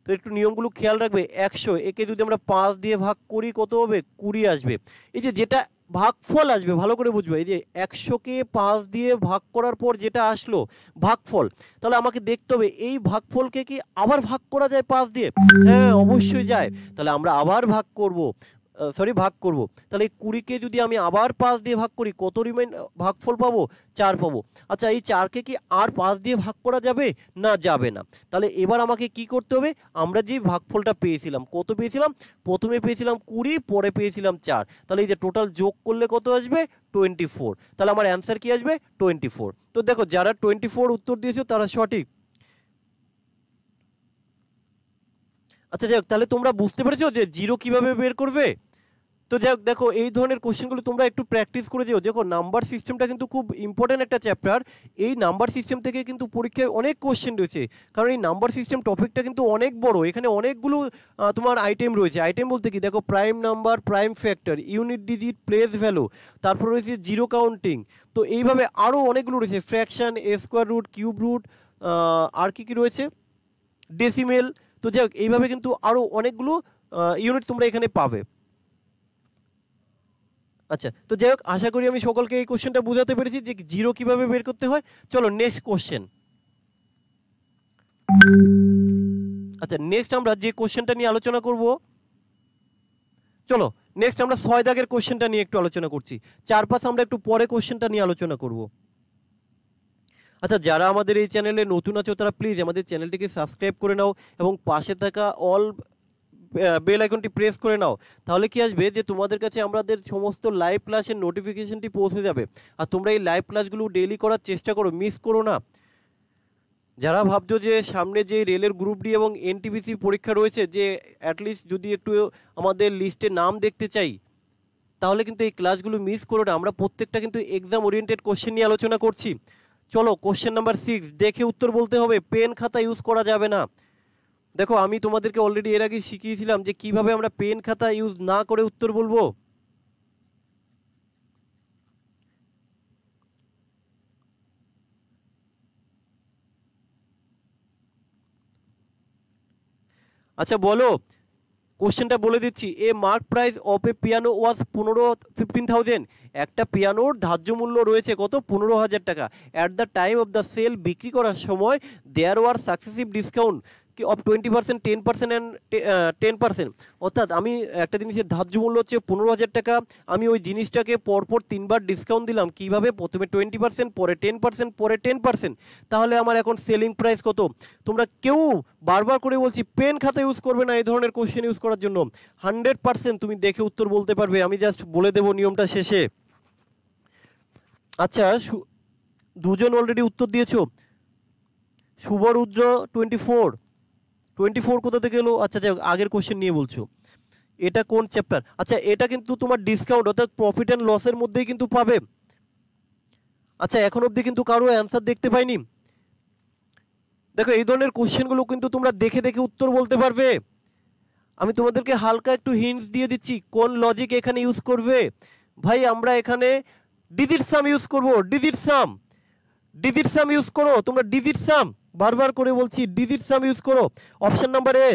তো একটু নিয়মগুলো খেয়াল রাখবে। 100 একে যদি আমরা 5 দিয়ে ভাগ করি কত হবে, 20 আসবে। এই যে যেটা ভাগফল আসবে ভালো করে বুঝবে, এই যে 100কে 5 দিয়ে ভাগ করার পর যেটা আসলো ভাগফল, তাহলে আমাকে দেখতে হবে এই ভাগফলকে কি আবার ভাগ করা যায় 5 দিয়ে, হ্যাঁ অবশ্যই যায়। তাহলে আমরা আবার ভাগ করব, ভাগ করব। তাহলে এই 20কে যদি আমি আবার 5 দিয়ে ভাগ করি কত ভাগফল পাবো, 4 পাবো। আচ্ছা এই 4কে কি আর 5 দিয়ে ভাগ করা যাবে, না যাবে না। তাহলে এবার আমাকে কি করতে হবে, আমরা যে ভাগফলটা পেয়েছিলাম, কত পেয়েছিলাম, প্রথমে পেয়েছিলাম 20, পরে পেয়েছিলাম 4, তাহলে এই যে টোটাল যোগ করলে কত আসবে 24। তাহলে আমার অ্যান্সার কি আসবে 24। তো দেখো যারা 24 উত্তর দিয়েছো তারা সঠিক। আচ্ছা যাই হোক, তাহলে তোমরা বুঝতে পেরেছো যে জিরো কিভাবে বের করবে। তো যাই হোক, দেখো এই ধরনের কোশ্চেনগুলো তোমরা একটু প্র্যাকটিস করে যেও। দেখো নাম্বার সিস্টেমটা কিন্তু খুব ইম্পর্টেন্ট একটা চ্যাপ্টার। এই নাম্বার সিস্টেম থেকে কিন্তু পরীক্ষায় অনেক কোশ্চেন রয়েছে, কারণ এই নাম্বার সিস্টেম টপিকটা কিন্তু অনেক বড়। এখানে অনেকগুলো তোমার আইটেম রয়েছে। আইটেম বলতে কি, দেখো prime number, prime factor, unit digit, place value, তারপর রয়েছে জিরো কাউন্টিং। তো এইভাবে আরও অনেকগুলো রয়েছে, fraction, square root, cube root, আর কি কি রয়েছে, ডেসিমেল। তো যাই হোক এইভাবে কিন্তু আরও অনেকগুলো ইউনিট তোমরা এখানে পাবে। আচ্ছা তো যাই হোক, আশা করি আমি সকলকে এই কোশ্চেনটা বোঝাতে পেরেছি যে জিরো কিভাবে বের করতে হয়। চলো নেক্সট কোশ্চেন। আচ্ছা নেক্সট আমরা যে কোশ্চেনটা নিয়ে আলোচনা করব, চলো নেক্সট আমরা 6 দাগের কোশ্চেনটা নিয়ে একটু আলোচনা করছি। 4-5 আমরা একটু পরে কোশ্চেনটা নিয়ে আলোচনা করব। আচ্ছা যারা আমাদের এই চ্যানেলে নতুন আছো তারা প্লিজ আমাদের চ্যানেলটিকে সাবস্ক্রাইব করে নাও এবং পাশে থাকা অল বেল আইকনটি প্রেস করে নাও। তাহলে কি আসবে যে তোমাদের কাছে আমাদের সমস্ত লাইভ ক্লাসের নোটিফিকেশনটি পৌঁছে যাবে। আর তোমরা এই লাইভ ক্লাসগুলো ডেইলি করার চেষ্টা করো, মিস করো না। যারা ভাবছো যে সামনে যে রেলের গ্রুপ ডি এবং এনটিপিসি পরীক্ষা রয়েছে, যে অ্যাটলিস্ট যদি একটু আমাদের লিস্টে নাম দেখতে চাই, তাহলে কিন্তু এই ক্লাসগুলো মিস করো না। আমরা প্রত্যেকটা কিন্তু এক্সাম ওরিয়েন্টেড কোশ্চেন নিয়ে আলোচনা করছি। চলো কোশ্চেন নাম্বার 6, দেখে উত্তর বলতে হবে, পেন খাতা ইউজ করা যাবে না। দেখো আমি তোমাদেরকে অলরেডি এর আগে শিখিয়েছিলাম যে কিভাবে আমরা পেন খাতা ইউজ না করে উত্তর বলবো। আচ্ছা বলো, কোশ্চেনটা বলে দিচ্ছি। A mark price of a piano was 15,000। একটা পিয়ানোর ধার্য মূল্য রয়েছে কত? 15,000 টাকা। At the time of the sale, বিক্রি করার সময়, দেয়ার ওয়ার সাকসেসিভ ডিসকাউন্ট কি অফ 20%, 10% অ্যান্ড 10%। অর্থাৎ আমি একটা জিনিসের ধার্য মূল্য হচ্ছে 15,000 টাকা, আমি ওই জিনিসটাকে পরপর 3বার ডিসকাউন্ট দিলাম। কিভাবে? প্রথমে 20%, পরে 10%, পরে 10%। তাহলে আমার এখন সেলিং প্রাইস কত? তোমরা কেউ বারবার করে বলছি পেন খাতা ইউজ করবে না এই ধরনের কোশ্চেন ইউজ করার জন্য। 100% তুমি দেখে উত্তর বলতে পারবে। আমি জাস্ট বলে দেবো নিয়মটা শেষে। আচ্ছা দুজন অলরেডি উত্তর দিয়েছো। শুভরুদ্র 24 কোথা থেকে এলো? আচ্ছা যাই হোক, আগের কোশ্চেন নিয়ে বলছো। এটা কোন চ্যাপ্টার? আচ্ছা এটা কিন্তু তোমার ডিসকাউন্ট অর্থাৎ প্রফিট অ্যান্ড লসের মধ্যেই কিন্তু পাবে। আচ্ছা এখন অবধি কিন্তু কারো অ্যান্সার দেখতে পাইনি। দেখো এই ধরনের কোশ্চেনগুলো কিন্তু তোমরা দেখে দেখে উত্তর বলতে পারবে। আমি তোমাদেরকে হালকা একটু হিন্টস দিয়ে দিচ্ছি কোন লজিক এখানে ইউজ করবে। ভাই আমরা এখানে ডিজিট সাম ইউজ করব। ডিজিট সাম ইউজ করো তোমরা, ডিজিট সাম বারবার করে বলছি, ডিজিট সাম ইউজ করো। অপশন নাম্বার এ।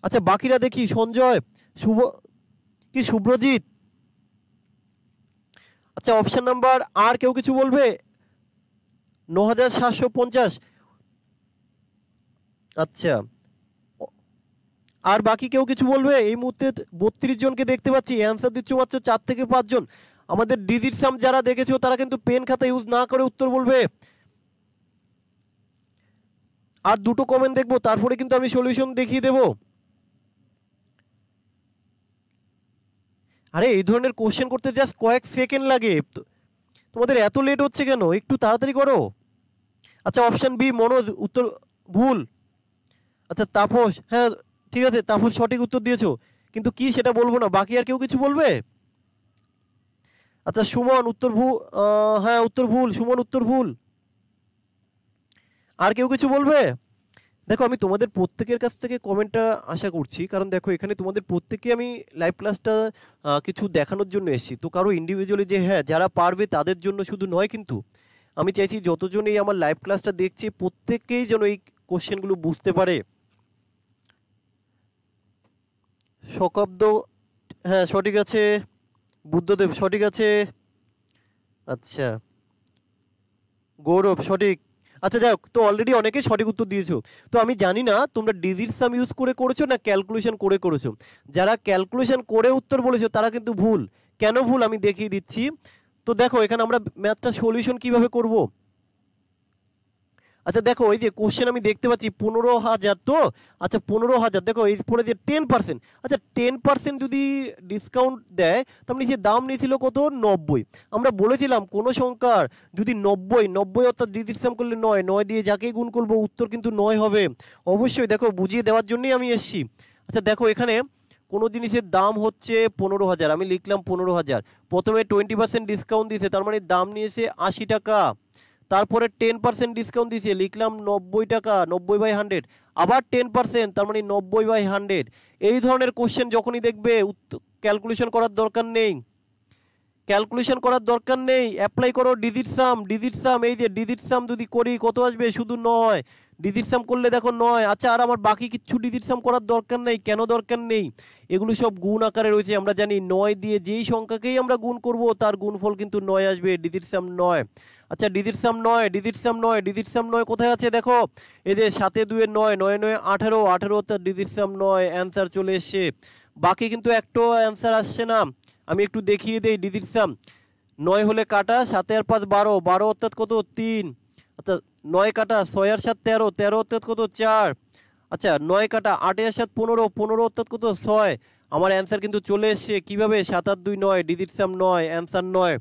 আচ্ছা বাকিরা দেখি, সঞ্জয়, শুভ কি শুভ্রজিৎ। আচ্ছা অপশন নাম্বার আর কেউ কিছু বলবে? 9,750। আচ্ছা আর বাকি কেউ কিছু বলবে? এই মুহূর্তে 32 জনকে দেখতে পাচ্ছি, অ্যান্সার দিচ্ছ মাত্র 4 থেকে 5 জন। আমাদের ডিজিট সাম যারা দেখেছো তারা কিন্তু পেন খাতা ইউজ না করে উত্তর বলবে। আর দুটো কমেন্ট দেখবো, তারপরে কিন্তু আমি সলিউশন দেখিয়ে দেব। আরে এই ধরনের কোশ্চেন করতে জাস্ট কয়েক সেকেন্ড লাগে, তোমাদের এত লেট হচ্ছে কেন? একটু তাড়াতাড়ি করো। আচ্ছা অপশন বি মনোজ উত্তর ভুল। আচ্ছা তাপস, হ্যাঁ ঠিক আছে তাপস সঠিক উত্তর দিয়েছো, কিন্তু কি সেটা বলবো না। বাকি আর কেউ কিছু বলবে? আচ্ছা সুমন উত্তর ভুল। হ্যাঁ উত্তর ভুল, সুমন উত্তর ভুল। আর কেউ কিছু বলবে? দেখো আমি তোমাদের প্রত্যেকের কাছ থেকে কমেন্টটা আশা করছি, কারণ দেখো এখানে তোমাদের প্রত্যেককে আমি লাইভ ক্লাসটা কিছু দেখানোর জন্য এসেছি। তো কারো ইন্ডিভিজুয়ালি যে হ্যাঁ যারা পারবে তাদের জন্য শুধু নয়, কিন্তু আমি চাইছি যতজন এই আমার লাইভ ক্লাসটা দেখছে প্রত্যেককেই যেন এই কোশ্চেনগুলো বুঝতে পারে। শকাব্দ হ্যাঁ সঠিক আছে, বুদ্ধদেব সঠিক আছে, আচ্ছা গৌরব সঠিক। আচ্ছা যাই হোক, তো অলরেডি অনেকেই সঠিক উত্তর দিয়েছো। তো আমি জানি না তোমরা ডিজিট সাম ইউজ করে করেছো না ক্যালকুলেশন করে করেছো। যারা ক্যালকুলেশন করে উত্তর বলেছো তারা কিন্তু ভুল। কেন ভুল আমি দেখিয়ে দিচ্ছি। তো দেখো এখানে আমরা ম্যাথটা সলিউশন কিভাবে করব। আচ্ছা দেখো এই যে কোশ্চেন আমি দেখতে পাচ্ছি 15,000, তো আচ্ছা 15,000 দেখো এই পরে যে 10%, আচ্ছা 10% যদি ডিসকাউন্ট দেয় তার মানে যে দাম নিয়েছিল কত? 90। আমরা বলেছিলাম কোনো সংখ্যার যদি 90 অর্থাৎ ডিজিট সাম করলে 9 দিয়ে যাকেই গুণ করবো উত্তর কিন্তু 9 হবে অবশ্যই। দেখো বুঝিয়ে দেওয়ার জন্যই আমি এসেছি। আচ্ছা দেখো এখানে কোনো জিনিসের দাম হচ্ছে 15,000, আমি লিখলাম 15,000। প্রথমে 20% ডিসকাউন্ট দিয়েছে, তার মানে দাম নিয়েছে 80 টাকা। তারপরে 10% ডিসকাউন্ট দিয়েছে, লিখলাম 90 টাকা, 90/100। আবার 10%, তার মানে 90/100। এই ধরনের কোশ্চেন যখনই দেখবে ক্যালকুলেশন করার দরকার নেই, অ্যাপ্লাই করো ডিজিট সাম। এই যে ডিজিট সাম যদি করি কত আসবে? শুধু 9। ডিজিট সাম করলে দেখো 9। আচ্ছা আর আমার বাকি কিছু ডিজিট সাম করার দরকার নেই। কেন দরকার নেই? এগুলো সব গুণ আকারে রয়েছে। আমরা জানি 9 দিয়ে যেই সংখ্যাকেই আমরা গুণ করব তার গুণফল কিন্তু 9 আসবে। ডিজিট সাম 9। আচ্ছা ডিজিট সাম 9 কোথায় আছে? দেখো এই যে 7 2 9, 9 9 18 অর্থাৎ ডিজিট সাম 9। অ্যান্সার চলে এসছে। বাকি কিন্তু একটাও অ্যান্সার আসছে না। আমি একটু দেখিয়ে দেই ডিজিট সাম। 9 হলে কাটা, 7 আর 5 12, 12 অর্থাৎ কত? 3। আচ্ছা 9 কাটা, 6 আর 7 13, 13 অর্থাৎ কত? 4। আচ্ছা 9 কাটা, 8 আর 7 15, 15 অর্থাৎ কত? 6। আমার অ্যান্সার কিন্তু চলে এসছে। কিভাবে? 7 আর 2 9, ডিজিট সাম 9, অ্যান্সার 9।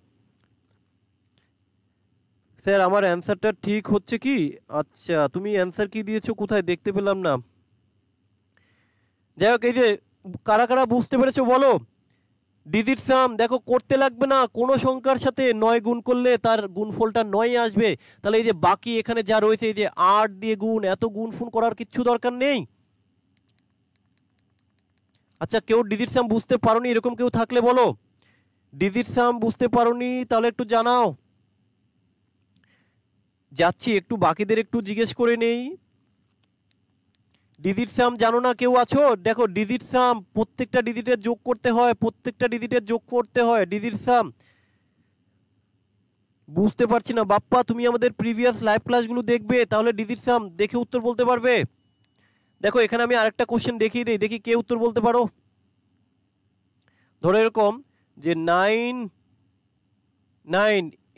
স্যার আমার অ্যান্সারটা ঠিক হচ্ছে কি? আচ্ছা তুমি অ্যান্সার কি দিয়েছো কোথায় দেখতে পেলাম না। যাই হোক এই যে কারা কারা বুঝতে পেরেছো বলো। ডিজিট সাম দেখো করতে লাগবে না, কোনো সংখ্যার সাথে 9 গুণ করলে তার গুণফলটা 9 আসবে। তাহলে এই যে বাকি এখানে যা রয়েছে এই যে 8 দিয়ে গুণ, এত গুণ ফোন করার কিচ্ছু দরকার নেই। আচ্ছা কেউ ডিজিট সাম বুঝতে পারোনি এরকম কেউ থাকলে বলো, ডিজিট সাম বুঝতে পারোনি তাহলে একটু জানাও। যাচ্ছি একটু বাকিদের একটু জিজ্ঞেস করে নেই। ডিজিট সাম জানো না কেউ আছো? দেখো ডিজিট সাম প্রত্যেকটা ডিজিটের যোগ করতে হয়, প্রত্যেকটা ডিজিটের যোগ করতে হয় ডিজিট সাম। বুঝতে পারছি না বাপ্পা, তুমি আমাদের প্রিভিয়াস লাইভ ক্লাসগুলো দেখবে, তাহলে ডিজিট সাম দেখে উত্তর বলতে পারবে। দেখো এখানে আমি আরেকটা কোশ্চেন দেখিয়ে দিই, দেখি কে উত্তর বলতে পারো। ধরো এরকম যে 9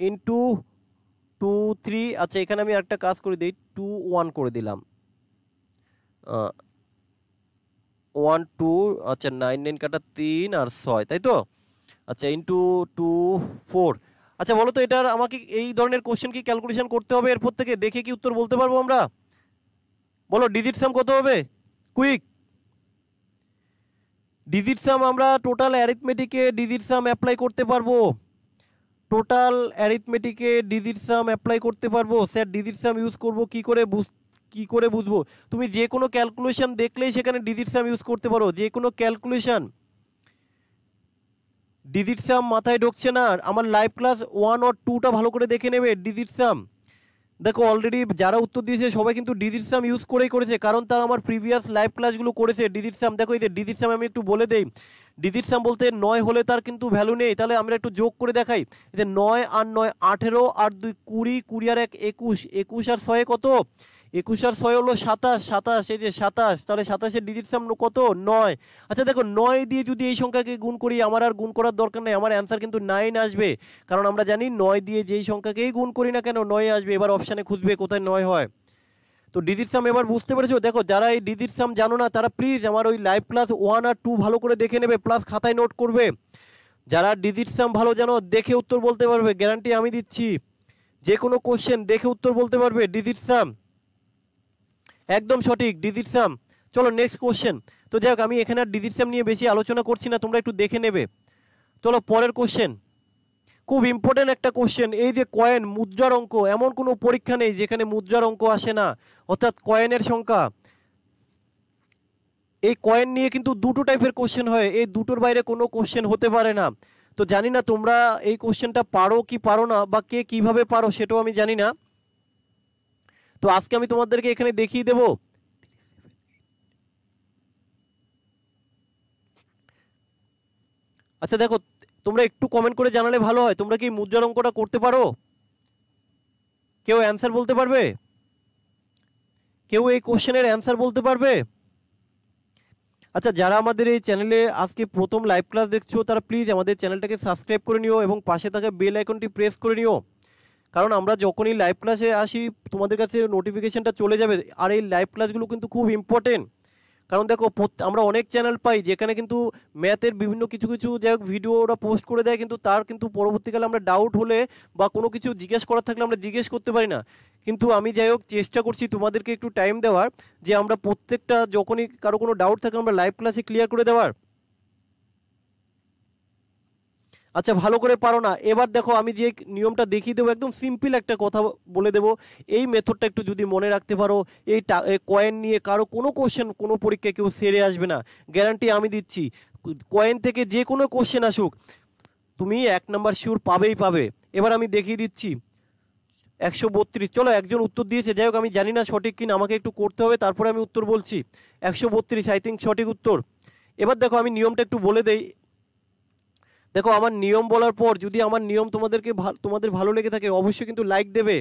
ইন্টু 2 3, আচ্ছা এখানে আমি আরেকটা কাজ করে দিই, 2 1 করে দিলাম, 1 2, আচ্ছা 9 9 কাটা 3 আর 6, তাই তো? আচ্ছা ইন্টু 2 4। আচ্ছা বলো তো এটার আমাকে এই ধরনের কোশ্চেন কি ক্যালকুলেশন করতে হবে এরপর থেকে, দেখে কি উত্তর বলতে পারবো আমরা? বলো ডিজিট সাম কত হবে, কুইক। ডিজিট সাম আমরা টোটাল অ্যারিথমেটিকে ডিজিট সাম অ্যাপ্লাই করতে পারবো, টোটাল অ্যারিথমেটিকে ডিজিট সাম অ্যাপ্লাই করতে পারবো। স্যার ডিজিট সাম ইউজ করব কি করে বুঝবো? তুমি যে কোনো ক্যালকুলেশন দেখলেই সেখানে ডিজিট সাম ইউজ করতে পারো, যে কোনো ক্যালকুলেশন। ডিজিট সাম মাথায় ঢুকছে না, আমার লাইভ ক্লাস 1 আর 2টা ভালো করে দেখে নেবে। ডিজিট সাম দেখো অলরেডি যারা উত্তর দিয়েছে সবাই কিন্তু ডিজিট সাম ইউজ করেছে, কারণ তারা আমার প্রিভিয়াস লাইভ ক্লাসগুলো করেছে। ডিজিট সাম দেখো এই যে ডিজিট সাম আমি একটু বলে দেই, ডিজিট সাম বলতে 9 হলে তার কিন্তু ভ্যালু নেই, তাহলে আমরা একটু যোগ করে দেখাই। এই যে 9 আর 9 18, আর 2 20, 20 আর 1 21, 21 আর 6 কত? 21 আর 6 হলো 27, 27 এই যে 27, তাহলে 27 এর ডিজিট সাম কত? 9। আচ্ছা দেখো 9 দিয়ে যদি এই সংখ্যাকে গুণ করি, আমার আর গুণ করার দরকার নেই, আমার অ্যান্সার কিন্তু 9 আসবে, কারণ আমরা জানি 9 দিয়ে যেই সংখ্যাকেই গুণ করি না কেন 9 আসবে। এবার অপশানে খুঁজবে কোথায় 9 হয়। তো ডিজিট সাম এবার বুঝতে পেরেছো? দেখো যারা এই ডিজিট সাম জানো না তারা প্লিজ আমার ওই লাইভ ক্লাস 1 আর 2 ভালো করে দেখে নেবে, প্লাস খাতায় নোট করবে। যারা ডিজিট সাম ভালো জানো দেখে উত্তর বলতে পারবে, গ্যারান্টি আমি দিচ্ছি, যে কোনো কোশ্চেন দেখে উত্তর বলতে পারবে। ডিজিট সাম একদম সঠিক, ডিজিট সাম। চলো নেক্সট কোশ্চেন। তো যাই হোক আমি এখানে আর ডিজিট সাম নিয়ে বেশি আলোচনা করছি না, তোমরা একটু দেখে নেবে। চলো পরের কোশ্চেন, খুব ইম্পর্টেন্ট একটা কোশ্চেন। এই যে কয়েন মুদ্রার অঙ্ক, এমন কোনো পরীক্ষা নেই যেখানে মুদ্রার অঙ্ক আসে না, অর্থাৎ কয়েনের সংখ্যা। এই কয়েন নিয়ে কিন্তু দুটো টাইপের কোশ্চেন হয়, এই দুটোর বাইরে কোনো কোশ্চেন হতে পারে না। তো জানি না তোমরা এই কোশ্চেনটা পারো কি পারো না, বা কে কিভাবে পারো সেটাও আমি জানি না। তো আজকে আমি তোমাদেরকে এখানে দেখিয়ে দেব। আচ্ছা দেখো তোমরা একটু কমেন্ট করে জানালে ভালো হয়, তোমরা কি মুদ্রার অঙ্কটা করতে পারো? কেউ অ্যান্সার বলতে পারবে? কেউ এই কোশ্চেনের অ্যান্সার বলতে পারবে? আচ্ছা যারা আমাদের এই চ্যানেলে আজকে প্রথম লাইভ ক্লাস দেখছো তারা প্লিজ আমাদের চ্যানেলটাকে সাবস্ক্রাইব করে নিও এবং পাশে থাকা বেল আইকনটি প্রেস করে নিও, কারণ আমরা যখনই লাইভ ক্লাসে আসি তোমাদের কাছে নোটিফিকেশনটা চলে যাবে। আর এই লাইভ ক্লাসগুলো কিন্তু খুব ইম্পর্টেন্ট, কারণ দেখো আমরা অনেক চ্যানেল পাই যেখানে কিন্তু ম্যাথের বিভিন্ন কিছু যাই হোক ভিডিও ওরা পোস্ট করে দেয়, কিন্তু তার কিন্তু পরবর্তীকালে আমরা ডাউট হলে বা কোনো কিছু জিজ্ঞেস করার থাকলে আমরা জিজ্ঞেস করতে পারি না। কিন্তু আমি যাই হোক চেষ্টা করছি তোমাদেরকে একটু টাইম দেওয়ার, যে আমরা প্রত্যেকটা যখনই কারো কোনো ডাউট থাকে আমরা লাইভ ক্লাসে ক্লিয়ার করে দেওয়ার। আচ্ছা ভালো করে পারো না, এবার দেখো আমি যে নিয়মটা দেখিয়ে দেবো একদম সিম্পল একটা কথা বলে দেবো, এই মেথডটা একটু যদি মনে রাখতে পারো, এই কয়েন নিয়ে কারো কোনো কোশ্চেন কোনো পরীক্ষায় কেউ সেরে আসবে না, গ্যারান্টি আমি দিচ্ছি। কয়েন থেকে যে কোনো কোশ্চেন আসুক তুমি 1 নাম্বার শিওর পাবে। এবার আমি দেখিয়ে দিচ্ছি 132। চলো একজন উত্তর দিয়েছে, যাই হোক আমি জানি না সঠিক কিনা, আমাকে একটু করতে হবে তারপরে আমি উত্তর বলছি। 132 আই থিঙ্ক সঠিক উত্তর। এবার দেখো আমি নিয়মটা একটু বলে দেই। দেখো আমার নিয়ম বলার পর যদি আমার নিয়ম তোমাদের ভালো লেগে থাকে অবশ্যই কিন্তু লাইক দেবে।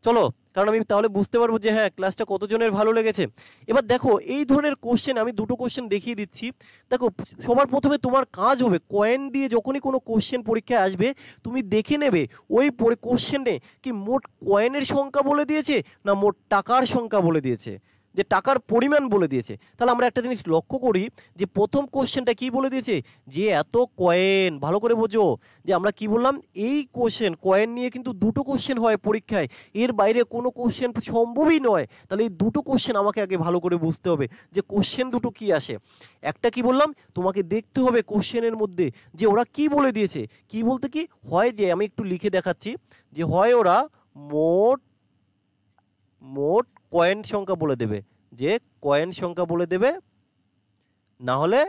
চলো, কারণ আমি তাহলে বুঝতে পারবো যে হ্যাঁ ক্লাসটা কতজনের ভালো লেগেছে। এবার দেখো এই ধরনের কোশ্চেন আমি দুটো কোশ্চেন দেখিয়ে দিচ্ছি। দেখো সবার প্রথমে তোমার কাজ হবে কয়েন দিয়ে যখনই কোনো কোশ্চেন পরীক্ষায় আসবে তুমি দেখে নেবে ওই কোশ্চেনে কি মোট কয়েনের সংখ্যা বলে দিয়েছে না মোট টাকার সংখ্যা বলে দিয়েছে। যে টাকার পরিমাণ বলে দিয়েছে। তাহলে আমরা একটা জিনিস লক্ষ্য করি যে প্রথম কোশ্চেনটা কি বলে দিয়েছে, যে এত কয়েন। ভালো করে বোঝো যে আমরা কি বললাম, এই কোশ্চেন কয়েন নিয়ে কিন্তু দুটো কোশ্চেন হয় পরীক্ষায়, এর বাইরে কোনো কোশ্চেন সম্ভবই নয়। তাহলে এই দুটো কোশ্চেন আমাকে আগে ভালো করে বুঝতে হবে যে কোশ্চেন দুটো কি আসে। একটা কি বললাম, তোমাকে দেখতে হবে কোশ্চেনের মধ্যে যে ওরা কি বলে দিয়েছে। কি বলতে কি হয়, যে আমি একটু লিখে দেখাচ্ছি, যে হয় ওরা মোট মোট কয়েন সংখ্যা বলে দেবে, যে কয়েন সংখ্যা বলে দেবে, না হলে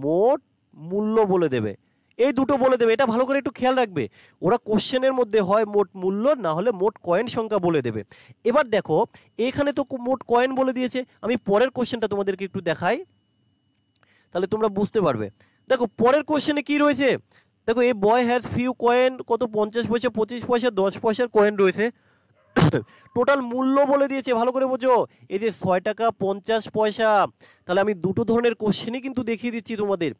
মোট মূল্য বলে দেবে। এই দুটো বলে দেবে, এটা ভালো করে একটু খেয়াল রাখবে। ওরা কোশ্চেনের মধ্যে হয় মোট মূল্য, না হলে মোট কয়েন সংখ্যা বলে দেবে। এবার দেখো এখানে তো মোট কয়েন বলে দিয়েছে, আমি পরের কোশ্চেনটা তোমাদেরকে একটু দেখাই, তাহলে তোমরা বুঝতে পারবে। দেখো পরের কোশ্চেনে কি রয়েছে, দেখো এ বয় হ্যাজ ফিউ কয়েন, কত 50 পয়সা, 25 পয়সা, 10 পয়সার কয়েন রয়েছে। টোটাল মূল্য বলে দিয়েছে, ভালো করে বোঝো, এই যে 6 টাকা 50 পয়সা। তাহলে আমি দুটো ধরনের কোশ্চেনই কিন্তু দেখিয়ে দিচ্ছি তোমাদের।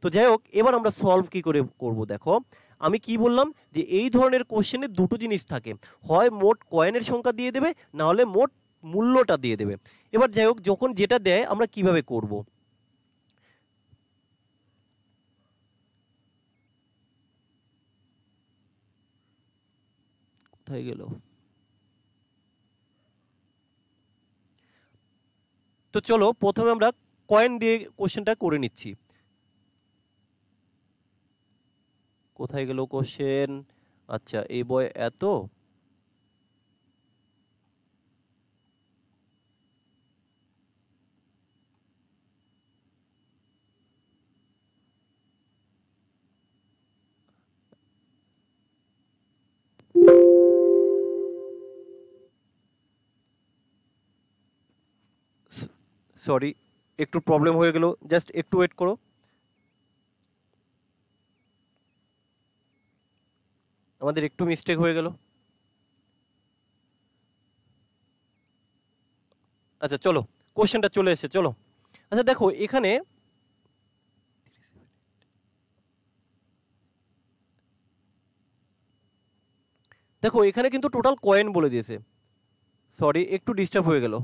তো যাই হোক, এবার আমরা সলভ কি করে করব। দেখো আমি কি বললাম, যে এই ধরনের কোশ্চেনে দুটো জিনিস থাকে, হয় মোট কয়েনের সংখ্যা দিয়ে দেবে, না হলে মোট মূল্যটা দিয়ে দেবে। এবার যাই হোক, যখন যেটা দেয় আমরা কিভাবে করব। কোথায় গেল, তো চলো প্রথমে আমরা কয়েন দিয়ে কোশ্চেনটা করে নিচ্ছি। কোথায় গেল কোশ্চেন, আচ্ছা এই বয় এত, সরি একটু প্রবলেম হয়ে গেল, জাস্ট একটু ওয়েট করো। আমাদের একটু মিস্টেক হয়ে গেল। আচ্ছা চলো, কোশ্চেনটা চলে এসেছে, চলো। আচ্ছা দেখো এখানে, দেখো এখানে কিন্তু টোটাল কয়েন বলে দিয়েছে। সরি একটু ডিস্টার্ব হয়ে গেল।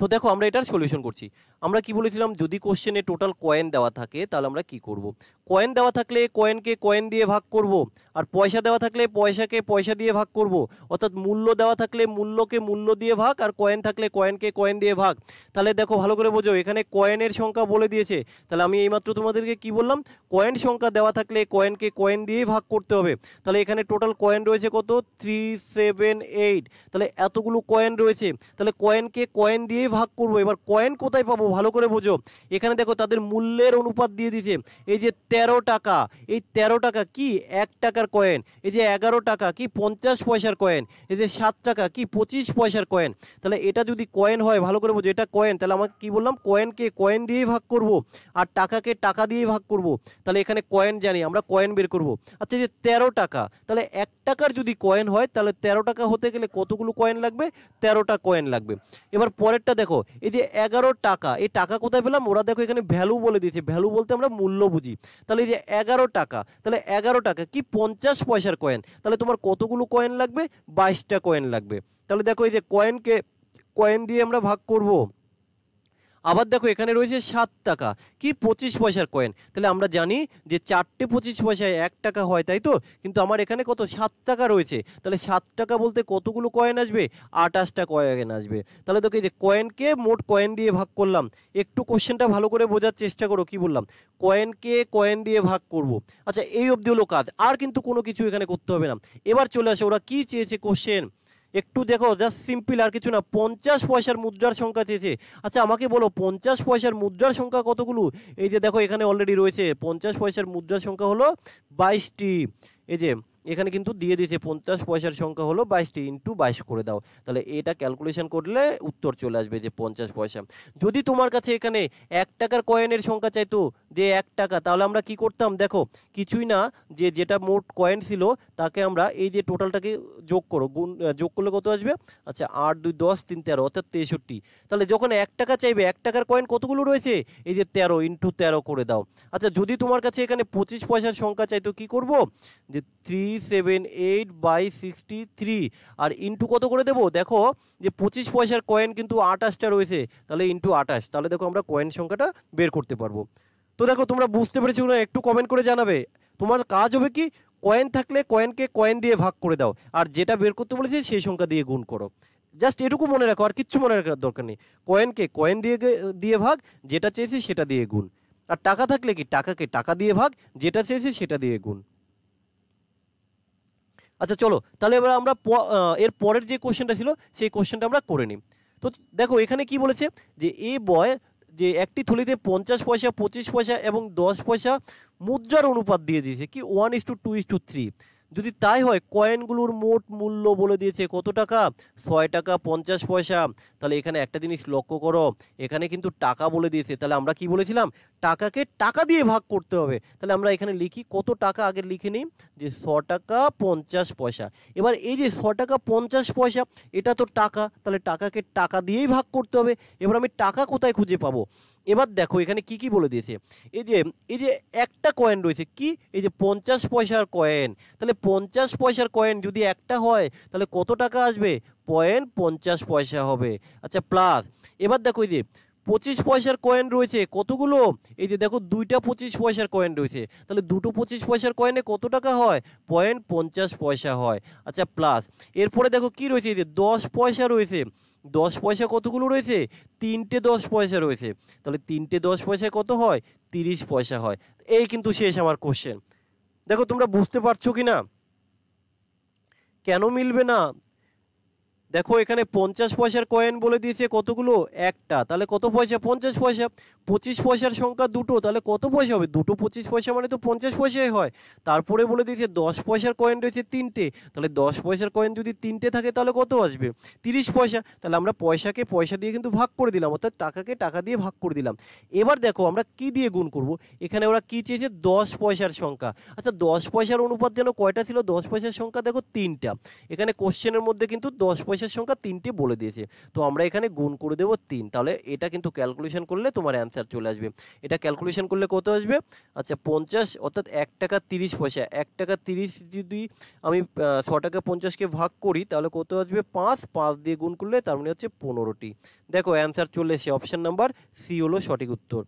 তো দেখো আমরা এটার সলিউশন করছি। আমরা কি বলেছিলাম, যদি কোশ্চেনে টোটাল কয়েন দেওয়া থাকে তাহলে আমরা কি করব। কয়েন দেওয়া থাকলে কয়েনকে কয়েন দিয়ে ভাগ করব, আর পয়সা দেওয়া থাকলে পয়সাকে পয়সা দিয়ে ভাগ করব। অর্থাৎ মূল্য দেওয়া থাকলে মূল্যকে মূল্য দিয়ে ভাগ, আর কয়েন থাকলে কয়েনকে কয়েন দিয়ে ভাগ। তাহলে দেখো ভালো করে বোঝো, এখানে কয়েনের সংখ্যা বলে দিয়েছে। তাহলে আমি এইমাত্র তোমাদেরকে কি বললাম, কয়েন সংখ্যা দেওয়া থাকলে কয়েনকে কয়েন দিয়েই ভাগ করতে হবে। তাহলে এখানে টোটাল কয়েন রয়েছে কত, 378। তাহলে এতগুলো কয়েন রয়েছে, তাহলে কয়েনকে কয়েন দিয়ে ভাগ করব। এবার কয়েন কোথায় পাবো ভালো করে বোঝো, এখানে দেখো তাদের মূল্যের অনুপাত দিয়ে দিয়েছে। এই যে 13 টাকা, এই 13 টাকা কি 1 টাকার কয়েন, এই যে 11 টাকা কি 50 পয়সার কয়েন, এই যে 7 টাকা কি 25 পয়সার কয়েন। তাহলে এটা যদি কয়েন হয়, ভালো করে বোঝো এটা কয়েন, তাহলে আমাকে কি বললাম, কয়েনকে কয়েন দিয়েই ভাগ করব, আর টাকাকে টাকা দিয়ে ভাগ করব। তাহলে এখানে কয়েন জানি, আমরা কয়েন বের করব। আচ্ছা যে 13 টাকা, তাহলে 1 টাকার যদি কয়েন হয় তাহলে 13 টাকা হতে গেলে কতগুলো কয়েন লাগবে, 13টা কয়েন লাগবে। এবার পরেরটা দেখো, এই যে 11 টাকা, এই টাকা কোথায় পেলাম, ওরা দেখো এখানে ভ্যালু বলে দিয়েছে, ভ্যালু বলতে আমরা মূল্য বুঝি। তাহলে এই যে 11 টাকা, তাহলে 11 টাকা কি 50 পয়সার কয়েন, তাহলে তোমার কতগুলো কয়েন লাগবে, 22টা কয়েন লাগবে। তাহলে দেখো এই যে কয়েনকে কয়েন দিয়ে আমরা ভাগ করব। আবার দেখো এখানে রয়েছে 7 টাকা কি 25 পয়সার কয়েন, তাহলে আমরা জানি যে 4টে 25 পয়সায় 1 টাকা হয়, তাই তো। কিন্তু আমার এখানে কত 7 টাকা রয়েছে, তাহলে 7 টাকা বলতে কতগুলো কয়েন আসবে, 28টা কয়েন আসবে। তাহলে দেখো এই যে কয়েনকে মোট কয়েন দিয়ে ভাগ করলাম। একটু কোশ্চেনটা ভালো করে বোঝার চেষ্টা করো, কি বললাম, কয়েনকে কয়েন দিয়ে ভাগ করব। আচ্ছা এই অবধি হলো কাজ, আর কিন্তু কোনো কিছু এখানে করতে হবে না। এবার চলে আসে ওরা কি চেয়েছে কোশ্চেন, একটু দেখো জাস্ট সিম্পল, আর কিছু না। 50 পয়সার মুদ্রার সংখ্যা চেয়েছে। আচ্ছা আমাকে বলো 50 পয়সার মুদ্রার সংখ্যা কতগুলো, এই যে দেখো এখানে অলরেডি রয়েছে 50 পয়সার মুদ্রার সংখ্যা হলো 22টি। এই যে এখানে কিন্তু দিয়ে দিয়েছে 50 পয়সার সংখ্যা হলো 22টি, ইন্টু 22 করে দাও, তাহলে এটা ক্যালকুলেশন করলে উত্তর চলে আসবে যে 50 পয়সা। যদি তোমার কাছে এখানে 1 টাকার কয়েনের সংখ্যা চাইতো যে 1 টাকা, তাহলে আমরা কি করতাম, দেখো কিছুই না, যে যেটা মোট কয়েন ছিল তাকে আমরা এই যে টোটালটাকে যোগ করো, যোগ করলে কত আসবে, আচ্ছা 8 2 10 3 13 অর্থাৎ 63। তাহলে যখন 1 টাকা চাইবে, 1 টাকার কয়েন কতগুলো রয়েছে, এই যে 13, ইন্টু 13 করে দাও। আচ্ছা যদি তোমার কাছে এখানে 25 পয়সার সংখ্যা চাইতো, কি করব, যে 3 378/63 আর ইন্টু কত করে দেবো? দেখো যে 25 পয়সার কয়েন কিন্তু 28টা রয়েছে, তাহলে ইন্টু 28, তাহলে দেখো আমরা কয়েন সংখ্যাটা বের করতে পারবো। তো দেখো তোমরা বুঝতে পেরেছো না? একটু কমেন্ট করে জানাবে। তোমার কাজ হবে কি, কয়েন থাকলে কয়েনকে কয়েন দিয়ে ভাগ করে দাও, আর যেটা বের করতে বলেছি সেই সংখ্যা দিয়ে গুণ করো। জাস্ট এটুকু মনে রাখো, আর কিচ্ছু মনে রাখার দরকার নেই। কয়েনকে কয়েন দিয়ে ভাগ, যেটা চেয়েছি সেটা দিয়ে গুণ। আর টাকা থাকলে কি, টাকাকে টাকা দিয়ে ভাগ, যেটা চেয়েছি সেটা দিয়ে গুণ। আচ্ছা চলো তাহলে এবার আমরা এর পরের যে কোশ্চেনটা ছিল সেই কোশ্চেনটা আমরা করে নিই। তো দেখো এখানে কি বলেছে যে এ বয় যে একটি থলিতে 50 পয়সা, 25 পয়সা এবং 10 পয়সা মুদ্রার অনুপাত দিয়ে দিয়েছে কি 1:2:3। যদি তাই হয় কয়েনগুলোর মোট মূল্য বলে দিয়েছে কত টাকা, 6 টাকা 50 পয়সা। তাহলে এখানে একটা জিনিস লক্ষ্য করো, এখানে কিন্তু টাকা বলে দিয়েছে, তাহলে আমরা কি বলেছিলাম, টাকাকে টাকা দিয়ে ভাগ করতে হবে। তাহলে আমরা এখানে লিখি কত টাকা, আগে লিখে নিই যে 6 টাকা 50 পয়সা। এবার এই যে 6 টাকা 50 পয়সা, এটা তো টাকা, তাহলে টাকাকে টাকা দিয়েই ভাগ করতে হবে। এবার আমি টাকা কোথায় খুঁজে পাবো? এবার দেখো এখানে কি কি বলে দিয়েছে। এই যে একটা কয়েন রয়েছে, কি এই যে 50 পয়সার কয়েন, তাহলে 50 পয়সার কয়েন যদি একটা হয় তাহলে কত টাকা আসবে, 0.50 পয়সা হবে। আচ্ছা প্লাস, এবার দেখো এই যে 25 পয়সার কয়েন রয়েছে কতগুলো, এই যে দেখো দুইটা 25 পয়সার কয়েন রয়েছে, তাহলে দুটো 25 পয়সার কয়েনে কত টাকা হয়, 0.50 পয়সা হয়। আচ্ছা প্লাস, এরপরে দেখো কি রয়েছে, এই যে 10 পয়সা রয়েছে, 10 পয়সা কতগুলো রয়েছে, তিনটে 10 পয়সা রয়েছে, তাহলে তিনটে 10 পয়সায় কত হয়, 30 পয়সা হয়। এই কিন্তু শেষ আমার কোশ্চেন। দেখো তোমরা বুঝতে পারছো কি না, কেন মিলবে না? দেখো এখানে 50 পয়সার কয়েন বলে দিয়েছে কতগুলো, একটা, তাহলে কত পয়সা, 50 পয়সা। 25 পয়সার সংখ্যা দুটো, তাহলে কত পয়সা হবে, দুটো 25 পয়সা মানে তো 50 পয়সাই হয়। তারপরে বলে দিয়েছে 10 পয়সার কয়েন রয়েছে তিনটে, তাহলে 10 পয়সার কয়েন যদি তিনটে থাকে তাহলে কত আসবে, 30 পয়সা। তাহলে আমরা পয়সাকে পয়সা দিয়ে কিন্তু ভাগ করে দিলাম, অর্থাৎ টাকাকে টাকা দিয়ে ভাগ করে দিলাম। এবার দেখো আমরা কি দিয়ে গুণ করব, এখানে ওরা কি চেয়েছে, 10 পয়সার সংখ্যা। আচ্ছা 10 পয়সার অনুপাত যেন কয়টা ছিল, 10 পয়সার সংখ্যা দেখো তিনটা। এখানে কোশ্চেনের মধ্যে কিন্তু 10 পয়সার সংখ্যা তিনটে বলে দিয়েছে, তো আমরা এখানে গুণ করে দেব 3। তাহলে এটা কিন্তু ক্যালকুলেশন করলে তোমার অ্যান্সার চলে আসবে। এটা ক্যালকুলেশন করলে কত আসবে, আচ্ছা 50 অর্থাৎ 1 টাকা 30 পয়সা, 1 টাকা 30 যদি আমি 6 টাকা 50কে ভাগ করি তাহলে কত আসবে, 5, 5 দিয়ে গুণ করলে তার মানে হচ্ছে 15টি। দেখো অ্যান্সার চলে এসে অপশন নাম্বার সি হলো সঠিক উত্তর।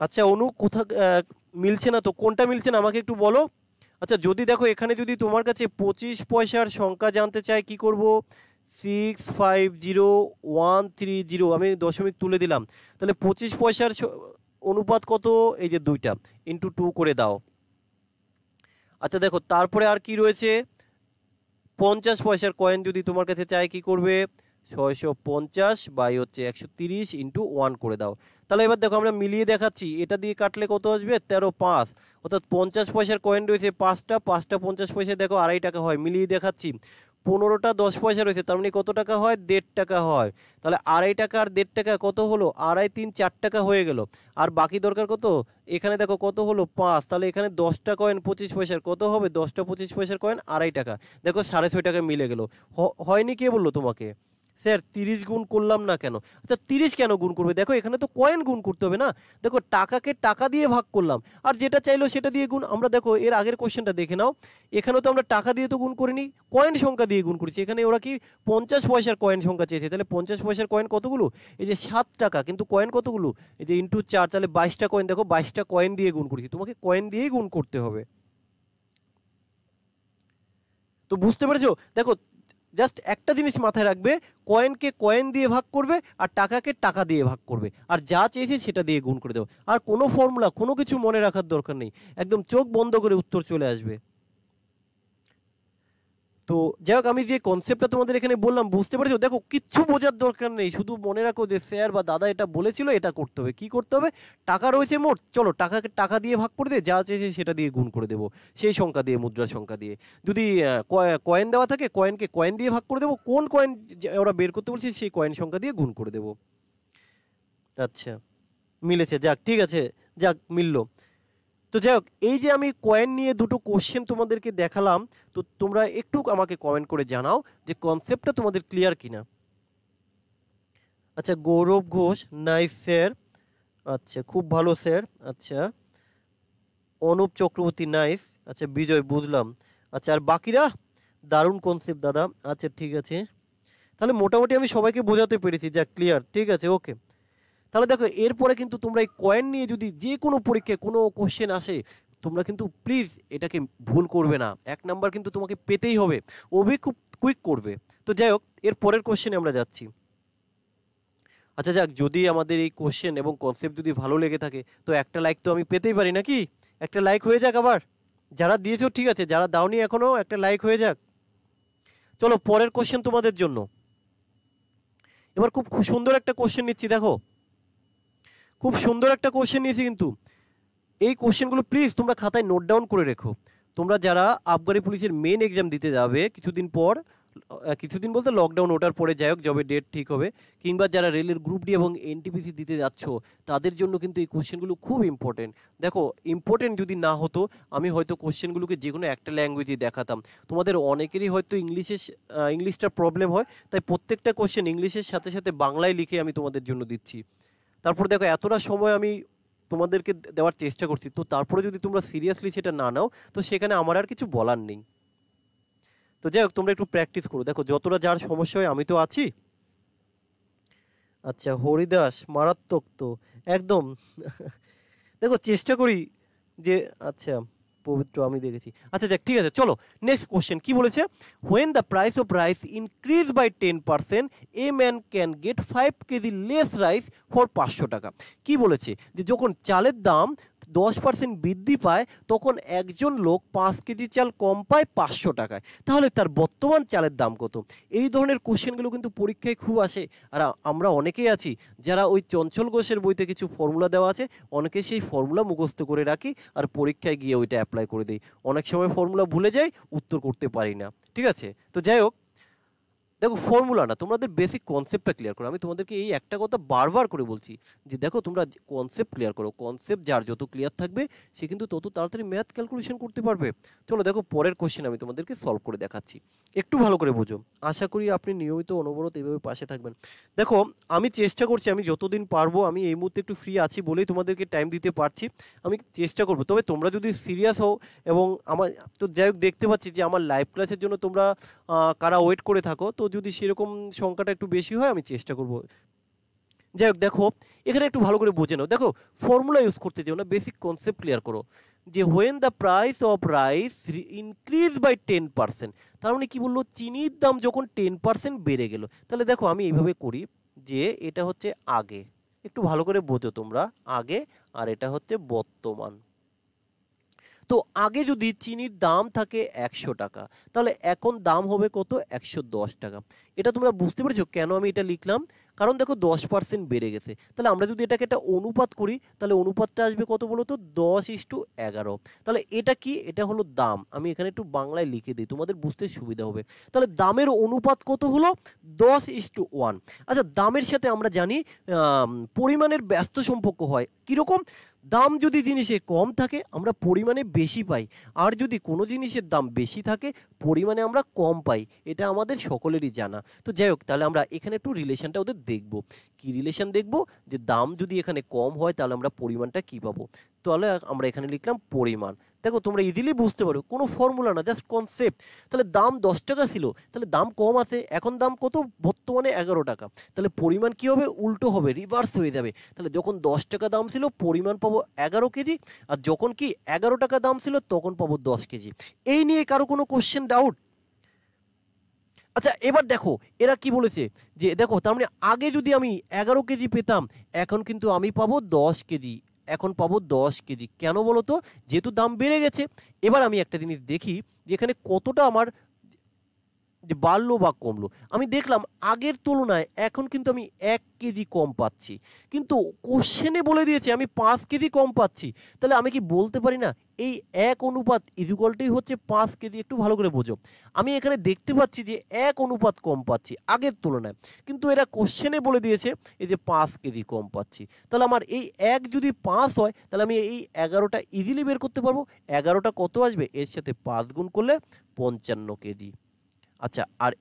আচ্ছা অনু কোথা মিলছে না তো, কোনটা মিলছে না আমাকে একটু বলো। আচ্ছা যদি দেখো এখানে যদি তোমার কাছে 25 পয়সার সংখ্যা জানতে চাই কি করব, 650130, আমি দশমিক তুলে দিলাম, তাহলে 25 পয়সার অনুপাত কত, এই যে দুইটা, ইন্টু 2 করে দাও। আচ্ছা দেখো তারপরে আর কি রয়েছে, 50 পয়সার কয়েন যদি তোমার কাছে চাই কি করবে, 650 বাই হচ্ছে 130 ইন্টু 1 করে দাও। তাহলে এবার দেখো আমরা মিলিয়ে দেখাচ্ছি, এটা দিয়ে কাটলে কত আসবে, 13.5, অর্থাৎ 50 পয়সার কয়েন রয়েছে পাঁচটা, 50 পয়সা দেখো 2.5 টাকা হয়, মিলিয়ে দেখাচ্ছি। 15টা 10 পয়সা রয়েছে, তার মানে কত টাকা হয়, 1.5 টাকা হয়। তাহলে 2.5 টাকা আর 1.5 টাকা কত হলো, 2.5 3 4 টাকা হয়ে গেল। আর বাকি দরকার কত, এখানে দেখো কত হলো 5, তাহলে এখানে 10টা কয়েন 25 পয়সার কত হবে, 10টা 25 পয়সার কয়েন 2.5 টাকা। দেখো 6.5 টাকা মিলে গেল। হয়নি, কে বললো তোমাকে, স্যার 30 গুণ করলাম না কেন? আচ্ছা 30 কেন গুণ করবে, দেখো এখানে তো কয়েন গুণ করতে হবে না, দেখো টাকাকে টাকা দিয়ে ভাগ করলাম, আর যেটা চাইলো সেটা দিয়ে গুণ। আমরা দেখো এর আগের কোশ্চেনটা দেখে নাও, এখানেও তো আমরা টাকা দিয়ে তো গুণ করিনি, কয়েন সংখ্যা দিয়ে গুণ করেছি। এখানে ওরা কি 50 পয়সার কয়েন সংখ্যা চেয়েছে, তাহলে 50 পয়সার কয়েন কতগুলো, এই যে 7 টাকা, কিন্তু কয়েন কতগুলো, এই যে ইন্টু 4, তাহলে 22টা কয়েন, দেখো 22টা কয়েন দিয়ে গুণ করেছি, তোমাকে কয়েন দিয়েই গুণ করতে হবে। তো বুঝতে পেরেছো, দেখো জাস্ট একটা জিনিস মাথায় রাখবে, কয়েনকে কয়েন দিয়ে ভাগ করবে আর টাকাকে টাকা দিয়ে ভাগ করবে, আর যা চেয়েছে সেটা দিয়ে গুণ করে দেবে। আর কোনো ফর্মুলা কোনো কিছু মনে রাখার দরকার নেই, একদম চোখ বন্ধ করে উত্তর চলে আসবে। তো যাই হোক, আমি যে কনসেপ্টটা তোমাদের এখানে বললাম বুঝতে পেরেছো, দেখো কিচ্ছু বোঝার দরকার নেই, শুধু মনে রাখো যে স্যার বা দাদা এটা বলেছিল, এটা করতে হবে। কি করতে হবে, টাকা রয়েছে মোট, চলো টাকাকে টাকা দিয়ে ভাগ করে দে, যা চেয়েছে সেটা দিয়ে গুণ করে দেবো, সেই সংখ্যা দিয়ে, মুদ্রার সংখ্যা দিয়ে। যদি কয়েন দেওয়া থাকে, কয়েনকে কয়েন দিয়ে ভাগ করে দেবো, কোন কয়েন ওরা বের করতে বলছে সেই কয়েন সংখ্যা দিয়ে গুণ করে দেবো। আচ্ছা মিলেছে, যাক ঠিক আছে, যাক মিললো। তো যাই হোক, এই যে আমি কয়েন নিয়ে দুটো কোশ্চেন তোমাদেরকে দেখালাম, তো তোমরা একটু আমাকে কমেন্ট করে জানাও যে কনসেপ্টটা তোমাদের ক্লিয়ার কিনা। আচ্ছা গৌরব ঘোষ, নাইস স্যার, আচ্ছা খুব ভালো স্যার। আচ্ছা অনুপ চক্রবর্তী, নাইস। আচ্ছা বিজয়, বুঝলাম। আচ্ছা আর বাকিরা? দারুণ কনসেপ্ট দাদা। আচ্ছা ঠিক আছে, তাহলে মোটামুটি আমি সবাইকে বোঝাতে পেরেছি, যা ক্লিয়ার, ঠিক আছে, ওকে। তাহলে দেখো এরপরে কিন্তু তোমরা এই কয়েন নিয়ে যদি যে কোনো পরীক্ষায় কোনো কোশ্চেন আসে, তোমরা কিন্তু প্লিজ এটাকে ভুল করবে না, 1 নাম্বার কিন্তু তোমাকে পেতেই হবে। ওবি খুব কুইক করবে। তো যাই হোক, এর পরের কোশ্চেনে আমরা যাচ্ছি। আচ্ছা যাক, যদি আমাদের এই কোশ্চেন এবং কনসেপ্ট যদি ভালো লেগে থাকে, তো একটা লাইক তো আমি পেতেই পারি নাকি? একটা লাইক হয়ে যাক আবার। যারা দিয়েছো ঠিক আছে, যারা দাওনি এখনো একটা লাইক হয়ে যাক। চলো পরের কোশ্চেন তোমাদের জন্য। এবার খুব সুন্দর একটা কোশ্চেন নিচ্ছি, দেখো খুব সুন্দর একটা কোশ্চেন নিয়েছি কিন্তু। এই কোশ্চেনগুলো প্লিজ তোমরা খাতায় নোট ডাউন করে রেখো। তোমরা যারা আবগারি পুলিশের মেন এক্সাম দিতে যাবে কিছুদিন পর, কিছুদিন বলতে লকডাউন ওঠার পরে, যাই হোক যবে ডেট ঠিক হবে, কিংবা যারা রেলের গ্রুপ ডি এবং এনটিপিসি দিতে যাচ্ছ, তাদের জন্য কিন্তু এই কোশ্চেনগুলো খুব ইম্পর্টেন্ট। দেখো ইম্পর্টেন্ট যদি না হতো, আমি হয়তো কোশ্চেনগুলোকে যে কোনো একটা ল্যাঙ্গুয়েজে দেখাতাম। তোমাদের অনেকেরই হয়তো ইংলিশটা প্রবলেম হয়, তাই প্রত্যেকটা কোশ্চেন ইংলিশের সাথে সাথে বাংলায় লিখে আমি তোমাদের জন্য দিচ্ছি। তারপর দেখো এতটা সময় আমি তোমাদেরকে দেওয়ার চেষ্টা করছি, তো তারপরে যদি তোমরা সিরিয়াসলি সেটা না নাও, তো সেখানে আমার আর কিছু বলার নেই। তো যাই হোক, তোমরা একটু প্র্যাকটিস করো, দেখো যতটা যার সমস্যা হয় আমি তো আছি। আচ্ছা হরিদাস, মারাত্মক তো একদম। দেখো চেষ্টা করি যে, আচ্ছা পবিত্র আমি দেখেছি। আচ্ছা দেখ, ঠিক আছে, চলো নেক্সট কোশ্চেন কি বলেছে। When the price of rice increase by 10%, a man can get 5 kg less rice for 500 টাকা। কি বলেছে যে যখন চালের দাম 10% বৃদ্ধি পায়, তখন একজন লোক 5 কেজি চাল কম পায় 500 টাকায়। তাহলে তার বর্তমান চালের দাম কত? এই ধরনের কোশ্চেনগুলো কিন্তু পরীক্ষায় খুব আসে। আর আমরা অনেকেই আছি যারা ওই চঞ্চল ঘোষের বইতে কিছু ফর্মুলা দেওয়া আছে, অনেকে সেই ফর্মুলা মুখস্থ করে রাখি আর পরীক্ষায় গিয়ে ওইটা অ্যাপ্লাই করে দিই। অনেক সময় ফর্মুলা ভুলে যাই, উত্তর করতে পারি না। ঠিক আছে, তো যাই হোক, দেখো ফর্মুলা না, তোমাদের বেসিক কনসেপ্টটা ক্লিয়ার করো। আমি তোমাদেরকে এই একটা কথা বারবার করে বলছি যে দেখো তোমরা কনসেপ্ট ক্লিয়ার করো। কনসেপ্ট যার যত ক্লিয়ার থাকবে, সে কিন্তু তত তাড়াতাড়ি ম্যাথ ক্যালকুলেশন করতে পারবে। চলো দেখো পরের কোশ্চেন আমি তোমাদেরকে সলভ করে দেখাচ্ছি, একটু ভালো করে বোঝো। আশা করি আপনি নিয়মিত অনবরত এইভাবে পাশে থাকবেন। দেখো আমি চেষ্টা করছি, আমি যতদিন পারবো, আমি এই মুহূর্তে একটু ফ্রি আছি বলেই তোমাদেরকে টাইম দিতে পারছি। আমি চেষ্টা করবো, তবে তোমরা যদি সিরিয়াস হও এবং আমার, তো যাই হোক দেখতে পাচ্ছি যে আমার লাইভ ক্লাসের জন্য তোমরা কারা ওয়েট করে থাকো, তো যদি সেরকম সংখ্যাটা একটু বেশি হয় আমি চেষ্টা করব। যাই হোক দেখো, এখানে একটু ভালো করে বুঝে নাও। দেখো ফর্মুলা ইউজ করতে যেও না, বেসিক কনসেপ্ট ক্লিয়ার করো। যে when the price of rice increase by 10%, তার মানে কি বললো, চিনির দাম যখন 10% বেড়ে গেল। তাহলে দেখো আমি এইভাবে করি যে এটা হচ্ছে আগে, একটু ভালো করে বোঝো তোমরা, আগে, আর এটা হচ্ছে বর্তমান। তো আগে যদি চিনির দাম থাকে 100 টাকা, তাহলে এখন দাম হবে কত, 110 টাকা। এটা তোমরা বুঝতে পেরেছো কেন আমি এটা লিখলাম? কারণ দেখো 10% বেড়ে গেছে। তাহলে আমরা যদি এটাকে একটা অনুপাত করি, তাহলে অনুপাতটা আসবে কত বলো তো, 10:11। তাহলে এটা কি, এটা হলো দাম। আমি এখানে একটু বাংলায় লিখে দিই, তোমাদের বুঝতে সুবিধা হবে। তাহলে দামের অনুপাত কত হলো, 10:1। আচ্ছা দামের সাথে আমরা জানি পরিমাণের ব্যস্ত সম্পর্ক হয়। কীরকম? দাম যদি জিনিসে কম থাকে, আমরা পরিমাণে বেশি পাই, আর যদি কোনো জিনিসের দাম বেশি থাকে, পরিমাণে আমরা কম পাই। এটা আমাদের সকলেরই জানা। তো যাই হোক, তাহলে আমরা এখানে একটু রিলেশনটা ওদের দেখব। কি রিলেশন দেখব? যে দাম যদি এখানে কম হয়, তাহলে আমরা পরিমাণটা কি পাবো। তাহলে আমরা এখানে লিখলাম পরিমাণ। দেখো তোমরা ইজিলি বুঝতে পারো, কোনো ফর্মুলা না, জাস্ট কনসেপ্ট। তাহলে দাম 10 টাকা ছিল, তাহলে দাম কম আছে, এখন দাম কত, বর্তমানে 11 টাকা। তাহলে পরিমাণ কি হবে, উল্টো হবে, রিভার্স হয়ে যাবে। তাহলে যখন 10 টাকা দাম ছিল, পরিমাণ পাবো 11 কেজি, আর যখন কি 11 টাকা দাম ছিল, তখন পাবো 10 কেজি। এই নিয়ে কারো কোনো কোশ্চেন, ডাউট? আচ্ছা এবার দেখো এরা কি বলেছে, যে দেখো তার মানে আগে যদি আমি 11 কেজি পেতাম, এখন কিন্তু আমি পাবো 10 কেজি। এখন পাবো 10 কেজি, কেন বলো তো? যেহেতু দাম বেড়ে গেছে। এবার আমি একটা জিনিস দেখি যে এখানে কতটা আমার যে বাড়লো বা কমলো। আমি দেখলাম আগের তুলনায় এখন কিন্তু আমি 1 কেজি কম পাচ্ছি, কিন্তু কোশ্চেনে বলে দিয়েছে আমি 5 কেজি কম পাচ্ছি। তাহলে আমি কি বলতে পারি না, এই 1:ইকুয়ালটাই হচ্ছে 5 কেজি? একটু ভালো করে বোঝো, আমি এখানে দেখতে পাচ্ছি যে 1 কম পাচ্ছি আগের তুলনায়, কিন্তু এরা কোশ্চেনে বলে দিয়েছে এই যে 5 কেজি কম পাচ্ছি। তাহলে আমার এই 1 যদি 5 হয়, তাহলে আমি এই 11টা ইজিলি বের করতে পারবো। 11টা কত আসবে, এর সাথে 5 গুণ করলে 55 কেজি। আচ্ছা, আর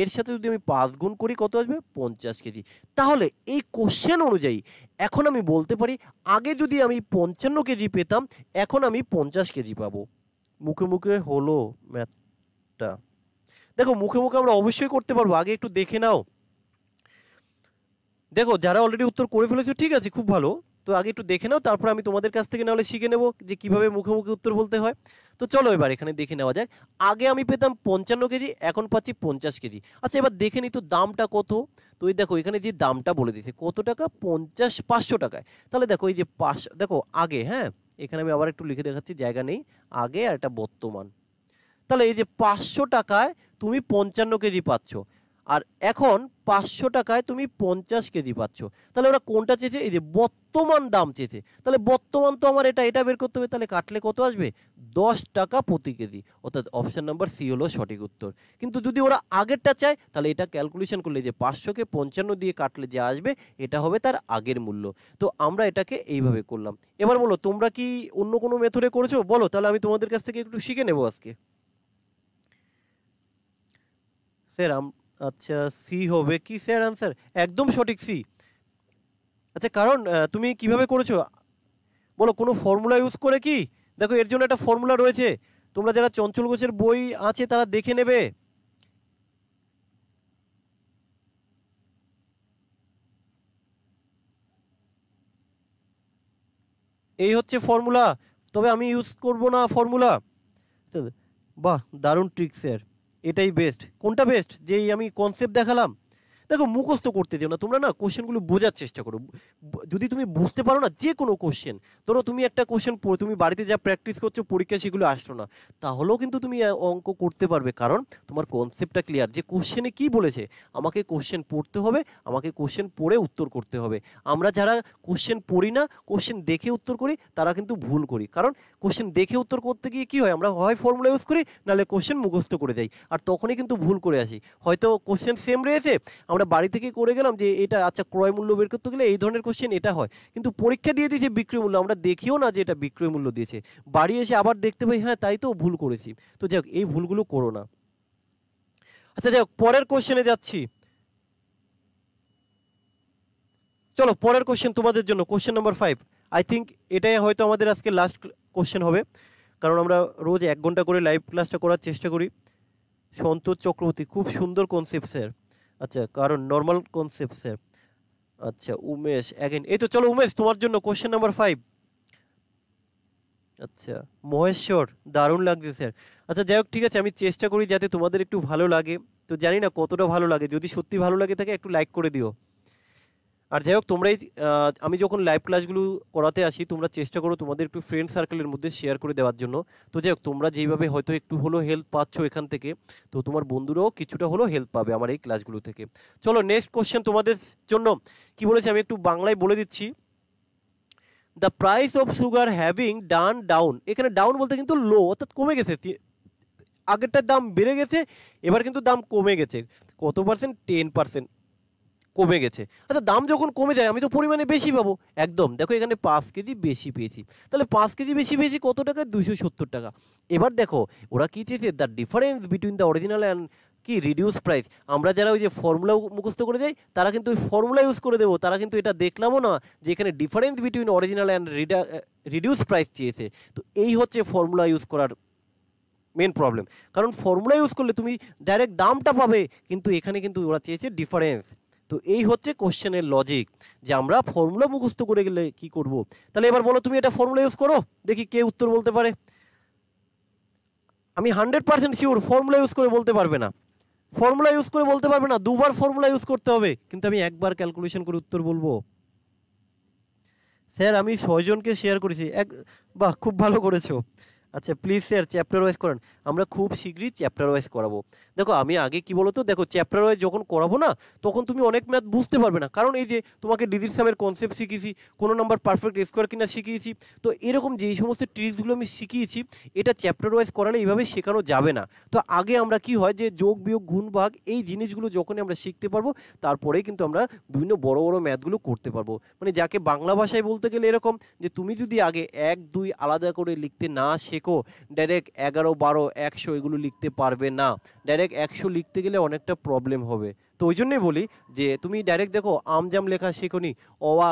এর সাথে যদি আমি 5 গুণ করি কত আসবে? 50 কেজি। তাহলে এই কোশ্চেন অনুযায়ী এখন আমি বলতে পারি আগে যদি আমি 55 কেজি পেতাম, এখন আমি 50 কেজি পাবো। মুখে মুখে হলো ম্যাথটা। দেখো মুখে মুখে আমরা অবশ্যই করতে পারবো, আগে একটু দেখে নাও। দেখো যারা অলরেডি উত্তর করে ফেলেছো ঠিক আছে, খুব ভালো। তো আগে একটু দেখে নাও, তারপর আমি তোমাদের কাছ থেকে নাহলে শিখে নেবো যে কিভাবে মুখে মুখে উত্তর বলতে হয়। তো চলো এবার এখানে দেখে নেওয়া যায়। আগে আমি পেতাম 55 কেজি, এখন পাচ্ছি 50 কেজি। আচ্ছা এবার দেখে নিই তো দামটা কত। তো এই দেখো এখানে যে দামটা বলে দিয়েছে কত টাকা, 500 টাকায়। তাহলে দেখো এই যে 500, দেখো আগে, হ্যাঁ এখানে আমি আবার একটু লিখে দেখাচ্ছি, জায়গা নেই, আগে আর এটা বর্তমান। তাহলে এই যে 500 টাকায় তুমি 55 কেজি পাচ্ছ, আর এখন 500 টাকায় তুমি 50 কেজি পাচ্ছ। তাহলে ওরা কোনটা চেয়েছে? এই যে বর্তমান দাম চেয়েছে। তাহলে বর্তমান তো আমার এটা বের করতে হবে, তাহলে কাটলে কত আসবে? 10 টাকা প্রতি কেজি। অর্থাৎ অপশন নাম্বার সি হলো সঠিক উত্তর। কিন্তু যদি ওরা আগেরটা চায় তাহলে এটা ক্যালকুলেশন করলে যে 500কে 55 দিয়ে কাটলে যা আসবে এটা হবে তার আগের মূল্য। তো আমরা এটাকে এইভাবে করলাম। এবার বলো তোমরা কি অন্য কোনো মেথডে করেছো? বলো, তাহলে আমি তোমাদের কাছ থেকে একটু শিখে নেবো আজকে। স্যার আচ্ছা সি হবে কি স্যার আনসার? একদম সঠিক সি। আচ্ছা কারণ তুমি কিভাবে করেছো বলো, কোনো ফর্মুলা ইউজ করে কি? দেখো এর জন্য একটা ফর্মুলা রয়েছে, তোমরা যারা চঞ্চল ঘোষের বই আছে তারা দেখে নেবে। এই হচ্ছে ফর্মুলা, তবে আমি ইউজ করব না ফর্মুলা। বাহ দারুণ ট্রিক স্যার, এটাই বেস্ট। কোনটা বেস্ট? যেই আমি কনসেপ্ট দেখালাম। দেখো মুখস্থ করতে দিও না তোমরা, না কোশ্চেনগুলো বোঝার চেষ্টা করো। যদি তুমি বুঝতে পারো না যে কোনো কোশ্চেন, ধরো তুমি একটা কোশ্চেন তুমি বাড়িতে যা প্র্যাকটিস করছো পরীক্ষা সেগুলো আসলো না, তাহলেও কিন্তু তুমি অঙ্ক করতে পারবে, কারণ তোমার কনসেপ্টটা ক্লিয়ার যে কোশ্চেনে কি বলেছে। আমাকে কোশ্চেন পড়তে হবে, আমাকে কোশ্চেন পড়ে উত্তর করতে হবে। আমরা যারা কোশ্চেন পড়ি না, কোশ্চেন দেখে উত্তর করি, তারা কিন্তু ভুল করি। কারণ কোশ্চেন দেখে উত্তর করতে গিয়ে কি হয়, আমরা হয় ফর্মুলা ইউজ করি, নাহলে কোশ্চেন মুখস্থ করে যাই, আর তখনই কিন্তু ভুল করে আসি। হয়তো কোশ্চেন সেম রয়েছে, আমরা বাড়ি থেকে করে গেলাম যে এটা আচ্ছা ক্রয় মূল্য বের করতে গেলে এই ধরনের কোশ্চেন এটা হয়, কিন্তু পরীক্ষা দিয়ে দিয়েছে বিক্রয় মূল্য, আমরা দেখিও না যে এটা বিক্রয় মূল্য দিয়েছে, বাড়ি এসে আবার দেখতে পাই হ্যাঁ তাই তো ভুল করেছি। তো যাই হোক এই ভুলগুলো করো না। আচ্ছা যাই হোক পরের কোশ্চেনে যাচ্ছি। চলো পরের কোশ্চেন তোমাদের জন্য, কোশ্চেন নাম্বার 5। আই থিঙ্ক এটাই হয়তো আমাদের আজকে লাস্ট কোশ্চেন হবে, কারণ আমরা রোজ 1 ঘন্টা করে লাইভ ক্লাসটা করার চেষ্টা করি। সন্তোষ চক্রবর্তী, খুব সুন্দর কনসেপ্ট স্যার। আচ্ছা কারণ নর্মাল কনসেপ্ট স্যার। আচ্ছা উমেশ অ্যাগেন, এই তো চলো উমেশ তোমার জন্য কোশ্চেন নাম্বার 5। আচ্ছা মহেশ্বর, দারুণ লাগছে স্যার। আচ্ছা যাই হোক ঠিক আছে, আমি চেষ্টা করি যাতে তোমাদের একটু ভালো লাগে। তো জানি না কতটা ভালো লাগে, যদি সত্যি ভালো লাগে থাকে একটু লাইক করে দিও। আর যাই হোক তোমরা আমি যখন লাইভ ক্লাসগুলো করাতে আসি তোমরা চেষ্টা করো তোমাদের একটু ফ্রেন্ড সার্কেলের মধ্যে শেয়ার করে দেওয়ার জন্য। তো যাই হোক তোমরা যেইভাবে হয়তো একটু হলেও হেল্প পাচ্ছ এখান থেকে, তো তোমার বন্ধুরাও কিছুটা হলেও হেল্প পাবে আমার এই ক্লাসগুলো থেকে। চলো নেক্সট কোশ্চেন তোমাদের জন্য কি বলেছে আমি একটু বাংলায় বলে দিচ্ছি। The price of sugar having done down, এখানে ডাউন বলতে কিন্তু লো, অর্থাৎ কমে গেছে। আগেরটার দাম বেড়ে গেছে, এবার কিন্তু দাম কমে গেছে। কত পার্সেন্ট? 10% কমে গেছে। আচ্ছা দাম যখন কমে যায় আমি তো পরিমাণে বেশি পাবো। একদম, দেখো এখানে 5 কেজি বেশি পেয়েছি, তাহলে 5 কেজি বেশি পেয়েছি কত টাকা? 270 টাকা। এবার দেখো ওরা কি চেয়েছে, the difference between the original and কি রিডিউস প্রাইস। আমরা যারা ওই যে ফর্মুলা মুখস্থ করে যাই তারা কিন্তু ওই ফর্মুলা ইউজ করে দেবো, তারা কিন্তু এটা দেখলামও না যে এখানে difference between original and reduce price চেয়েছে। তো এই হচ্ছে ফর্মুলা ইউজ করার মেন প্রবলেম, কারণ ফর্মুলা ইউজ করলে তুমি ডাইরেক্ট দামটা পাবে, কিন্তু এখানে কিন্তু ওরা চেয়েছে ডিফারেন্স। তো এই হচ্ছে কোশ্চেনের লজিক, যে আমরা ফর্মুলা মুখস্থ করে গেলে কি করব। তাহলে এবার বলো তুমি এটা ফর্মুলা ইউজ করো, দেখি কে উত্তর বলতে পারে। আমি 100% শিওর ফর্মুলা ইউজ করে বলতে পারবে না, ফর্মুলা ইউজ করে বলতে পারবে না, দুবার ফর্মুলা ইউজ করতে হবে, কিন্তু আমি একবার ক্যালকুলেশন করে উত্তর বলবো। স্যার আমি 6 জনকে শেয়ার করেছি। বাহ খুব ভালো করেছো। আচ্ছা প্লিজ স্যার চ্যাপ্টার ওয়াইজ করান, আমরা খুব শীঘ্রই চ্যাপ্টার ওয়াইজ করাবো। দেখো আমি আগে কি বলতো, দেখো চ্যাপ্টার ওয়াইজ যখন করাবো না তখন তুমি অনেক ম্যাথ বুঝতে পারবে না, কারণ এই যে তোমাকে ডিজিট সামের কনসেপ্ট শিখিয়েছি, কোনো নাম্বার পারফেক্ট স্কোয়ার কিনা শিখিয়েছি, তো এরকম যেই সমস্ত ট্রিক্সগুলো আমি শিখিয়েছি এটা চ্যাপ্টার ওয়াইজ করালে এইভাবে শেখানো যাবে না। তো আগে আমরা কি হয় যে যোগ বিয়োগ গুণ ভাগ এই জিনিসগুলো যখনই আমরা শিখতে পারবো তারপরেই কিন্তু আমরা বিভিন্ন বড় বড় ম্যাথগুলো করতে পারবো। মানে যাকে বাংলা ভাষায় বলতে গেলে এরকম যে তুমি যদি আগে 1 2 আলাদা করে লিখতে না শেখো শেখো, ডাইরেক্ট 11, 12, 100 এগুলো লিখতে পারবে না। ডাইরেক্ট 100 লিখতে গেলে অনেকটা প্রবলেম হবে। তো ওই জন্যই বলি যে তুমি ডাইরেক্ট দেখো আমজাম লেখা শেখোনি,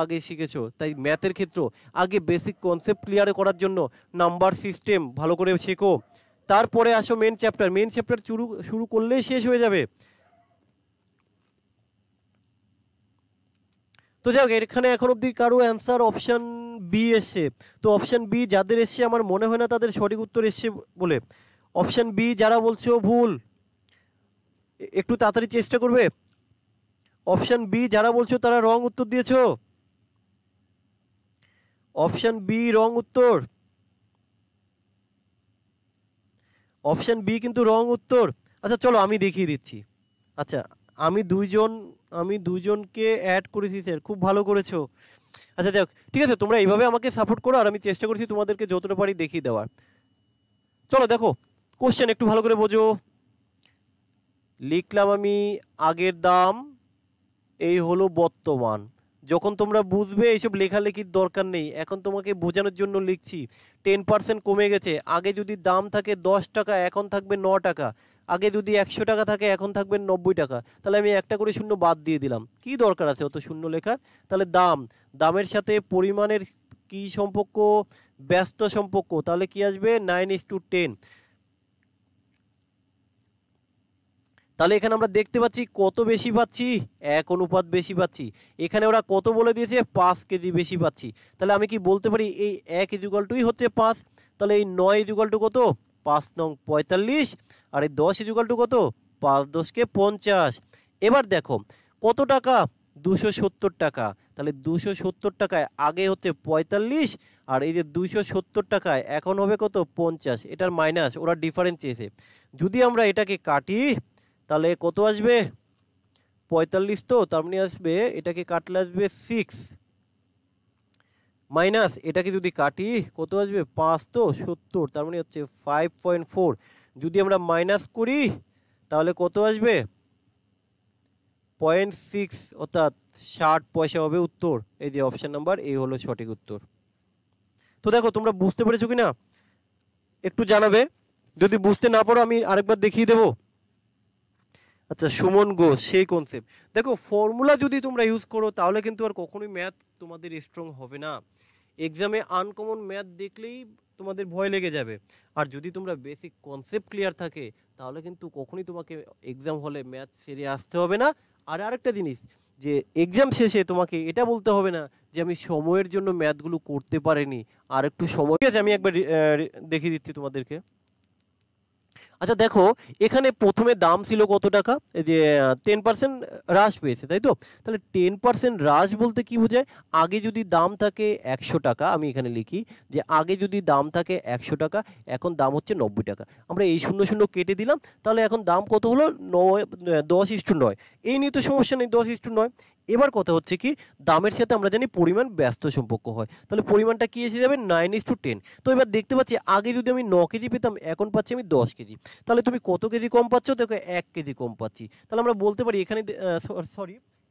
আগে শিখেছো, তাই ম্যাথের ক্ষেত্রেও আগে বেসিক কনসেপ্ট ক্লিয়ার করার জন্য নাম্বার সিস্টেম ভালো করে শেখো, তারপরে আসো মেন চ্যাপ্টার। মেন চ্যাপ্টার শুরু করলেই শেষ হয়ে যাবে। তো যাই হোক, এখানে এখন অবধি কারো অ্যান্সার অপশান বি এসছে। তো অপশান বি যাদের এসছে আমার মনে হয় না তাদের সঠিক উত্তর এসছে বলে। অপশান বি যারা বলছো ভুল, একটু তাড়াতাড়ি চেষ্টা করবে। অপশান বি যারা বলছো তারা রং উত্তর দিয়েছো। অপশান বি রং উত্তর। অপশান বি কিন্তু রং উত্তর। আচ্ছা চলো আমি দেখিয়ে দিচ্ছি। আচ্ছা আমি দুজনকে অ্যাড করেছি স্যার, খুব ভালো করেছো। আচ্ছা যাক, ঠিক আছে, তোমরা এইভাবে আমাকে সাপোর্ট করো আর আমি চেষ্টা করছি তোমাদেরকে যতটা পারি দেখিয়ে দেওয়ার। চলো দেখো কোশ্চেন একটু ভালো করে বোঝো। লিখলাম আমি আগের দাম, এই হলো বর্তমান। যখন তোমরা বুঝবে এইসব লেখালেখির দরকার নেই, এখন তোমাকে বোঝানোর জন্য লিখছি। 10% কমে গেছে, আগে যদি দাম থাকে 10 টাকা এখন থাকবে 9 টাকা, আগে যদি 100 টাকা থাকে এখন থাকবে 90 টাকা। তাহলে আমি একটা করে শূন্য বাদ দিয়ে দিলাম, কি দরকার আছে অত শূন্য লেখার। তাহলে দামের সাথে পরিমাণের কি সম্পর্ক, ব্যস্ত সম্পর্ক, তাহলে কি আসবে 9:10। তাহলে এখানে আমরা দেখতে পাচ্ছি কত বেশি পাচ্ছি, 1 অনুপাত বেশি পাচ্ছি। এখানে ওরা কত বলে দিয়েছে, 5 কেজি বেশি পাচ্ছি। তাহলে আমি কি বলতে পারি এই 1 ইজুকালটুই হচ্ছে 5। তাহলে এই 9 ইজুকালটু কত, 5 নং 45, আর এই 10 ইজুকালটু কত, 5 10 50। এবার দেখো কত টাকা, 270 টাকা। তাহলে 270 টাকায় আগে হচ্ছে 45, আর এই যে 270 টাকায় এখন হবে কত, 50। এটার মাইনাস, ওরা ডিফারেন্স চেয়েছে। যদি আমরা এটাকে কাটি তাহলে কত আসবে, 45, তো তার মানে আসবে এটাকে কাটলে আসবে 6, মাইনাস এটাকে যদি কাটি কত আসবে, 5 তো 70, তার মানে হচ্ছে 5.4। যদি আমরা মাইনাস করি তাহলে কত আসবে, 0.6, অর্থাৎ 60 পয়সা হবে উত্তর। এই যে অপশন নাম্বার এই হলো সঠিক উত্তর। তো দেখো তোমরা বুঝতে পেরেছো কিনা একটু জানাবে, যদি বুঝতে না পারো আমি আরেকবার দেখিয়ে দেবো। আচ্ছা সুমন ঘোষ, সেই কনসেপ্ট। দেখো ফর্মুলা যদি তোমরা ইউজ করো তাহলে কিন্তু আর কখনোই ম্যাথ তোমাদের স্ট্রং হবে না। এক্সামে আনকমন ম্যাথ দেখলেই তোমাদের ভয় লেগে যাবে। আর যদি তোমরা বেসিক কনসেপ্ট ক্লিয়ার থাকে তাহলে কিন্তু কখনোই তোমাকে এক্সাম হলে ম্যাথ সেরে আসতে হবে না। আর আরেকটা জিনিস, যে এক্সাম শেষে তোমাকে এটা বলতে হবে না যে আমি সময়ের জন্য ম্যাথগুলো করতে পারিনি, আর একটু সময়। ঠিক আছে, আমি একবার দেখিয়ে দিচ্ছি তোমাদেরকে। আচ্ছা দেখো এখানে প্রথমে দাম ছিল কত টাকা, এই যে 10% হ্রাস পেয়েছে, তাই তো। তাহলে 10% হ্রাস বলতে কি বোঝায়, আগে যদি দাম থাকে 100 টাকা, আমি এখানে লিখি যে আগে যদি দাম থাকে 100 টাকা, এখন দাম হচ্ছে 90 টাকা। আমরা এই 0 0 কেটে দিলাম, তাহলে এখন দাম কত হলো, 10:9। এই নিয়ে তো সমস্যা নেই, 10:9। এবার কথা হচ্ছে কি, দামের সাথে আমরা জানি পরিমাণ ব্যস্ত সম্পর্ক হয়, তাহলে পরিমাণটা কি এসে যাবে, 9:10। তো এবার দেখতে পাচ্ছি আগে যদি আমি 9 কেজি পেতাম, এখন পাচ্ছি আমি 10 কেজি। তাহলে তুমি কত কেজি কম পাচ্ছ, দেখো 1 কেজি কম পাচ্ছি। তাহলে আমরা বলতে পারি এখানে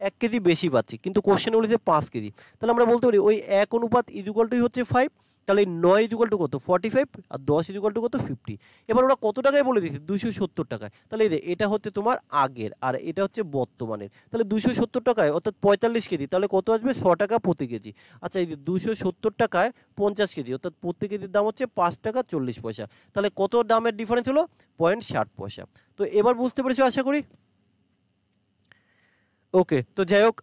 1 কেজি বেশি পাচ্ছি, কিন্তু কোশ্চেনে বলেছে 5 কেজি। তাহলে আমরা বলতে পারি ওই 1 অনুপাত ইজুকালটুই হচ্ছে 5। তাহলে 9 ইজুকালটু কত, 45, আর 10 ইজুকালটু কত, 50। এবার ওরা কত টাকায় বলে দিয়েছে, 270 টাকায়। তাহলে এই যে এটা হচ্ছে তোমার আগের, আর এটা হচ্ছে বর্তমানের। তাহলে 270 টাকায় অর্থাৎ 45 কেজি, তাহলে কত আসবে, 100 টাকা প্রতি কেজি। আচ্ছা এই যে 270 টাকায় 50 কেজি, অর্থাৎ প্রতি কেজির দাম হচ্ছে 5 টাকা 40 পয়সা। তাহলে কত দামের ডিফারেন্স হলো, 0.60 পয়সা। তো এবার বুঝতে পেরেছো আশা করি। ওকে, তো যাই হোক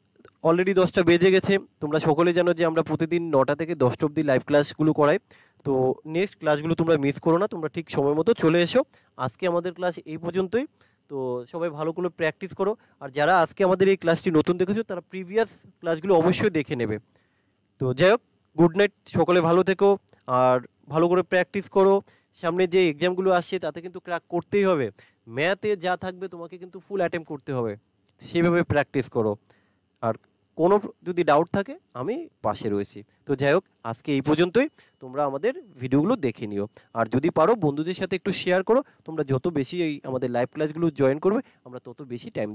অলরেডি 10টা বেজে গেছে। তোমরা সকলে জানো যে আমরা প্রতিদিন 9টা থেকে 10টা অবধি লাইভ ক্লাসগুলো করাই। তো নেক্সট ক্লাসগুলো তোমরা মিস করো না, তোমরা ঠিক সময় মতো চলে এসো। আজকে আমাদের ক্লাস এই পর্যন্তই। তো সবাই ভালো করে প্র্যাকটিস করো। আর যারা আজকে আমাদের এই ক্লাসটি নতুন দেখেছো তারা প্রিভিয়াস ক্লাসগুলো অবশ্যই দেখে নেবে। তো যাই হোক, গুড নাইট, সকলে ভালো থেকো আর ভালো করে প্র্যাকটিস করো। সামনে যে এক্সামগুলো আসছে তাতে কিন্তু ক্র্যাক করতেই হবে। ম্যাথে যা থাকবে তোমাকে কিন্তু ফুল অ্যাটেম্প করতে হবে, সেইভাবে প্র্যাকটিস করো। আর কোনো যদি ডাউট থাকে আমি পাশে রয়েছি। তো যাই হোক আজকে এই পর্যন্তই, তোমরা আমাদের ভিডিওগুলো দেখে নিও। আর যদি পারো বন্ধুদের সাথে একটু শেয়ার করো। তোমরা যত বেশি এই আমাদের লাইভ ক্লাসগুলো জয়েন করবে আমরা তত বেশি টাইম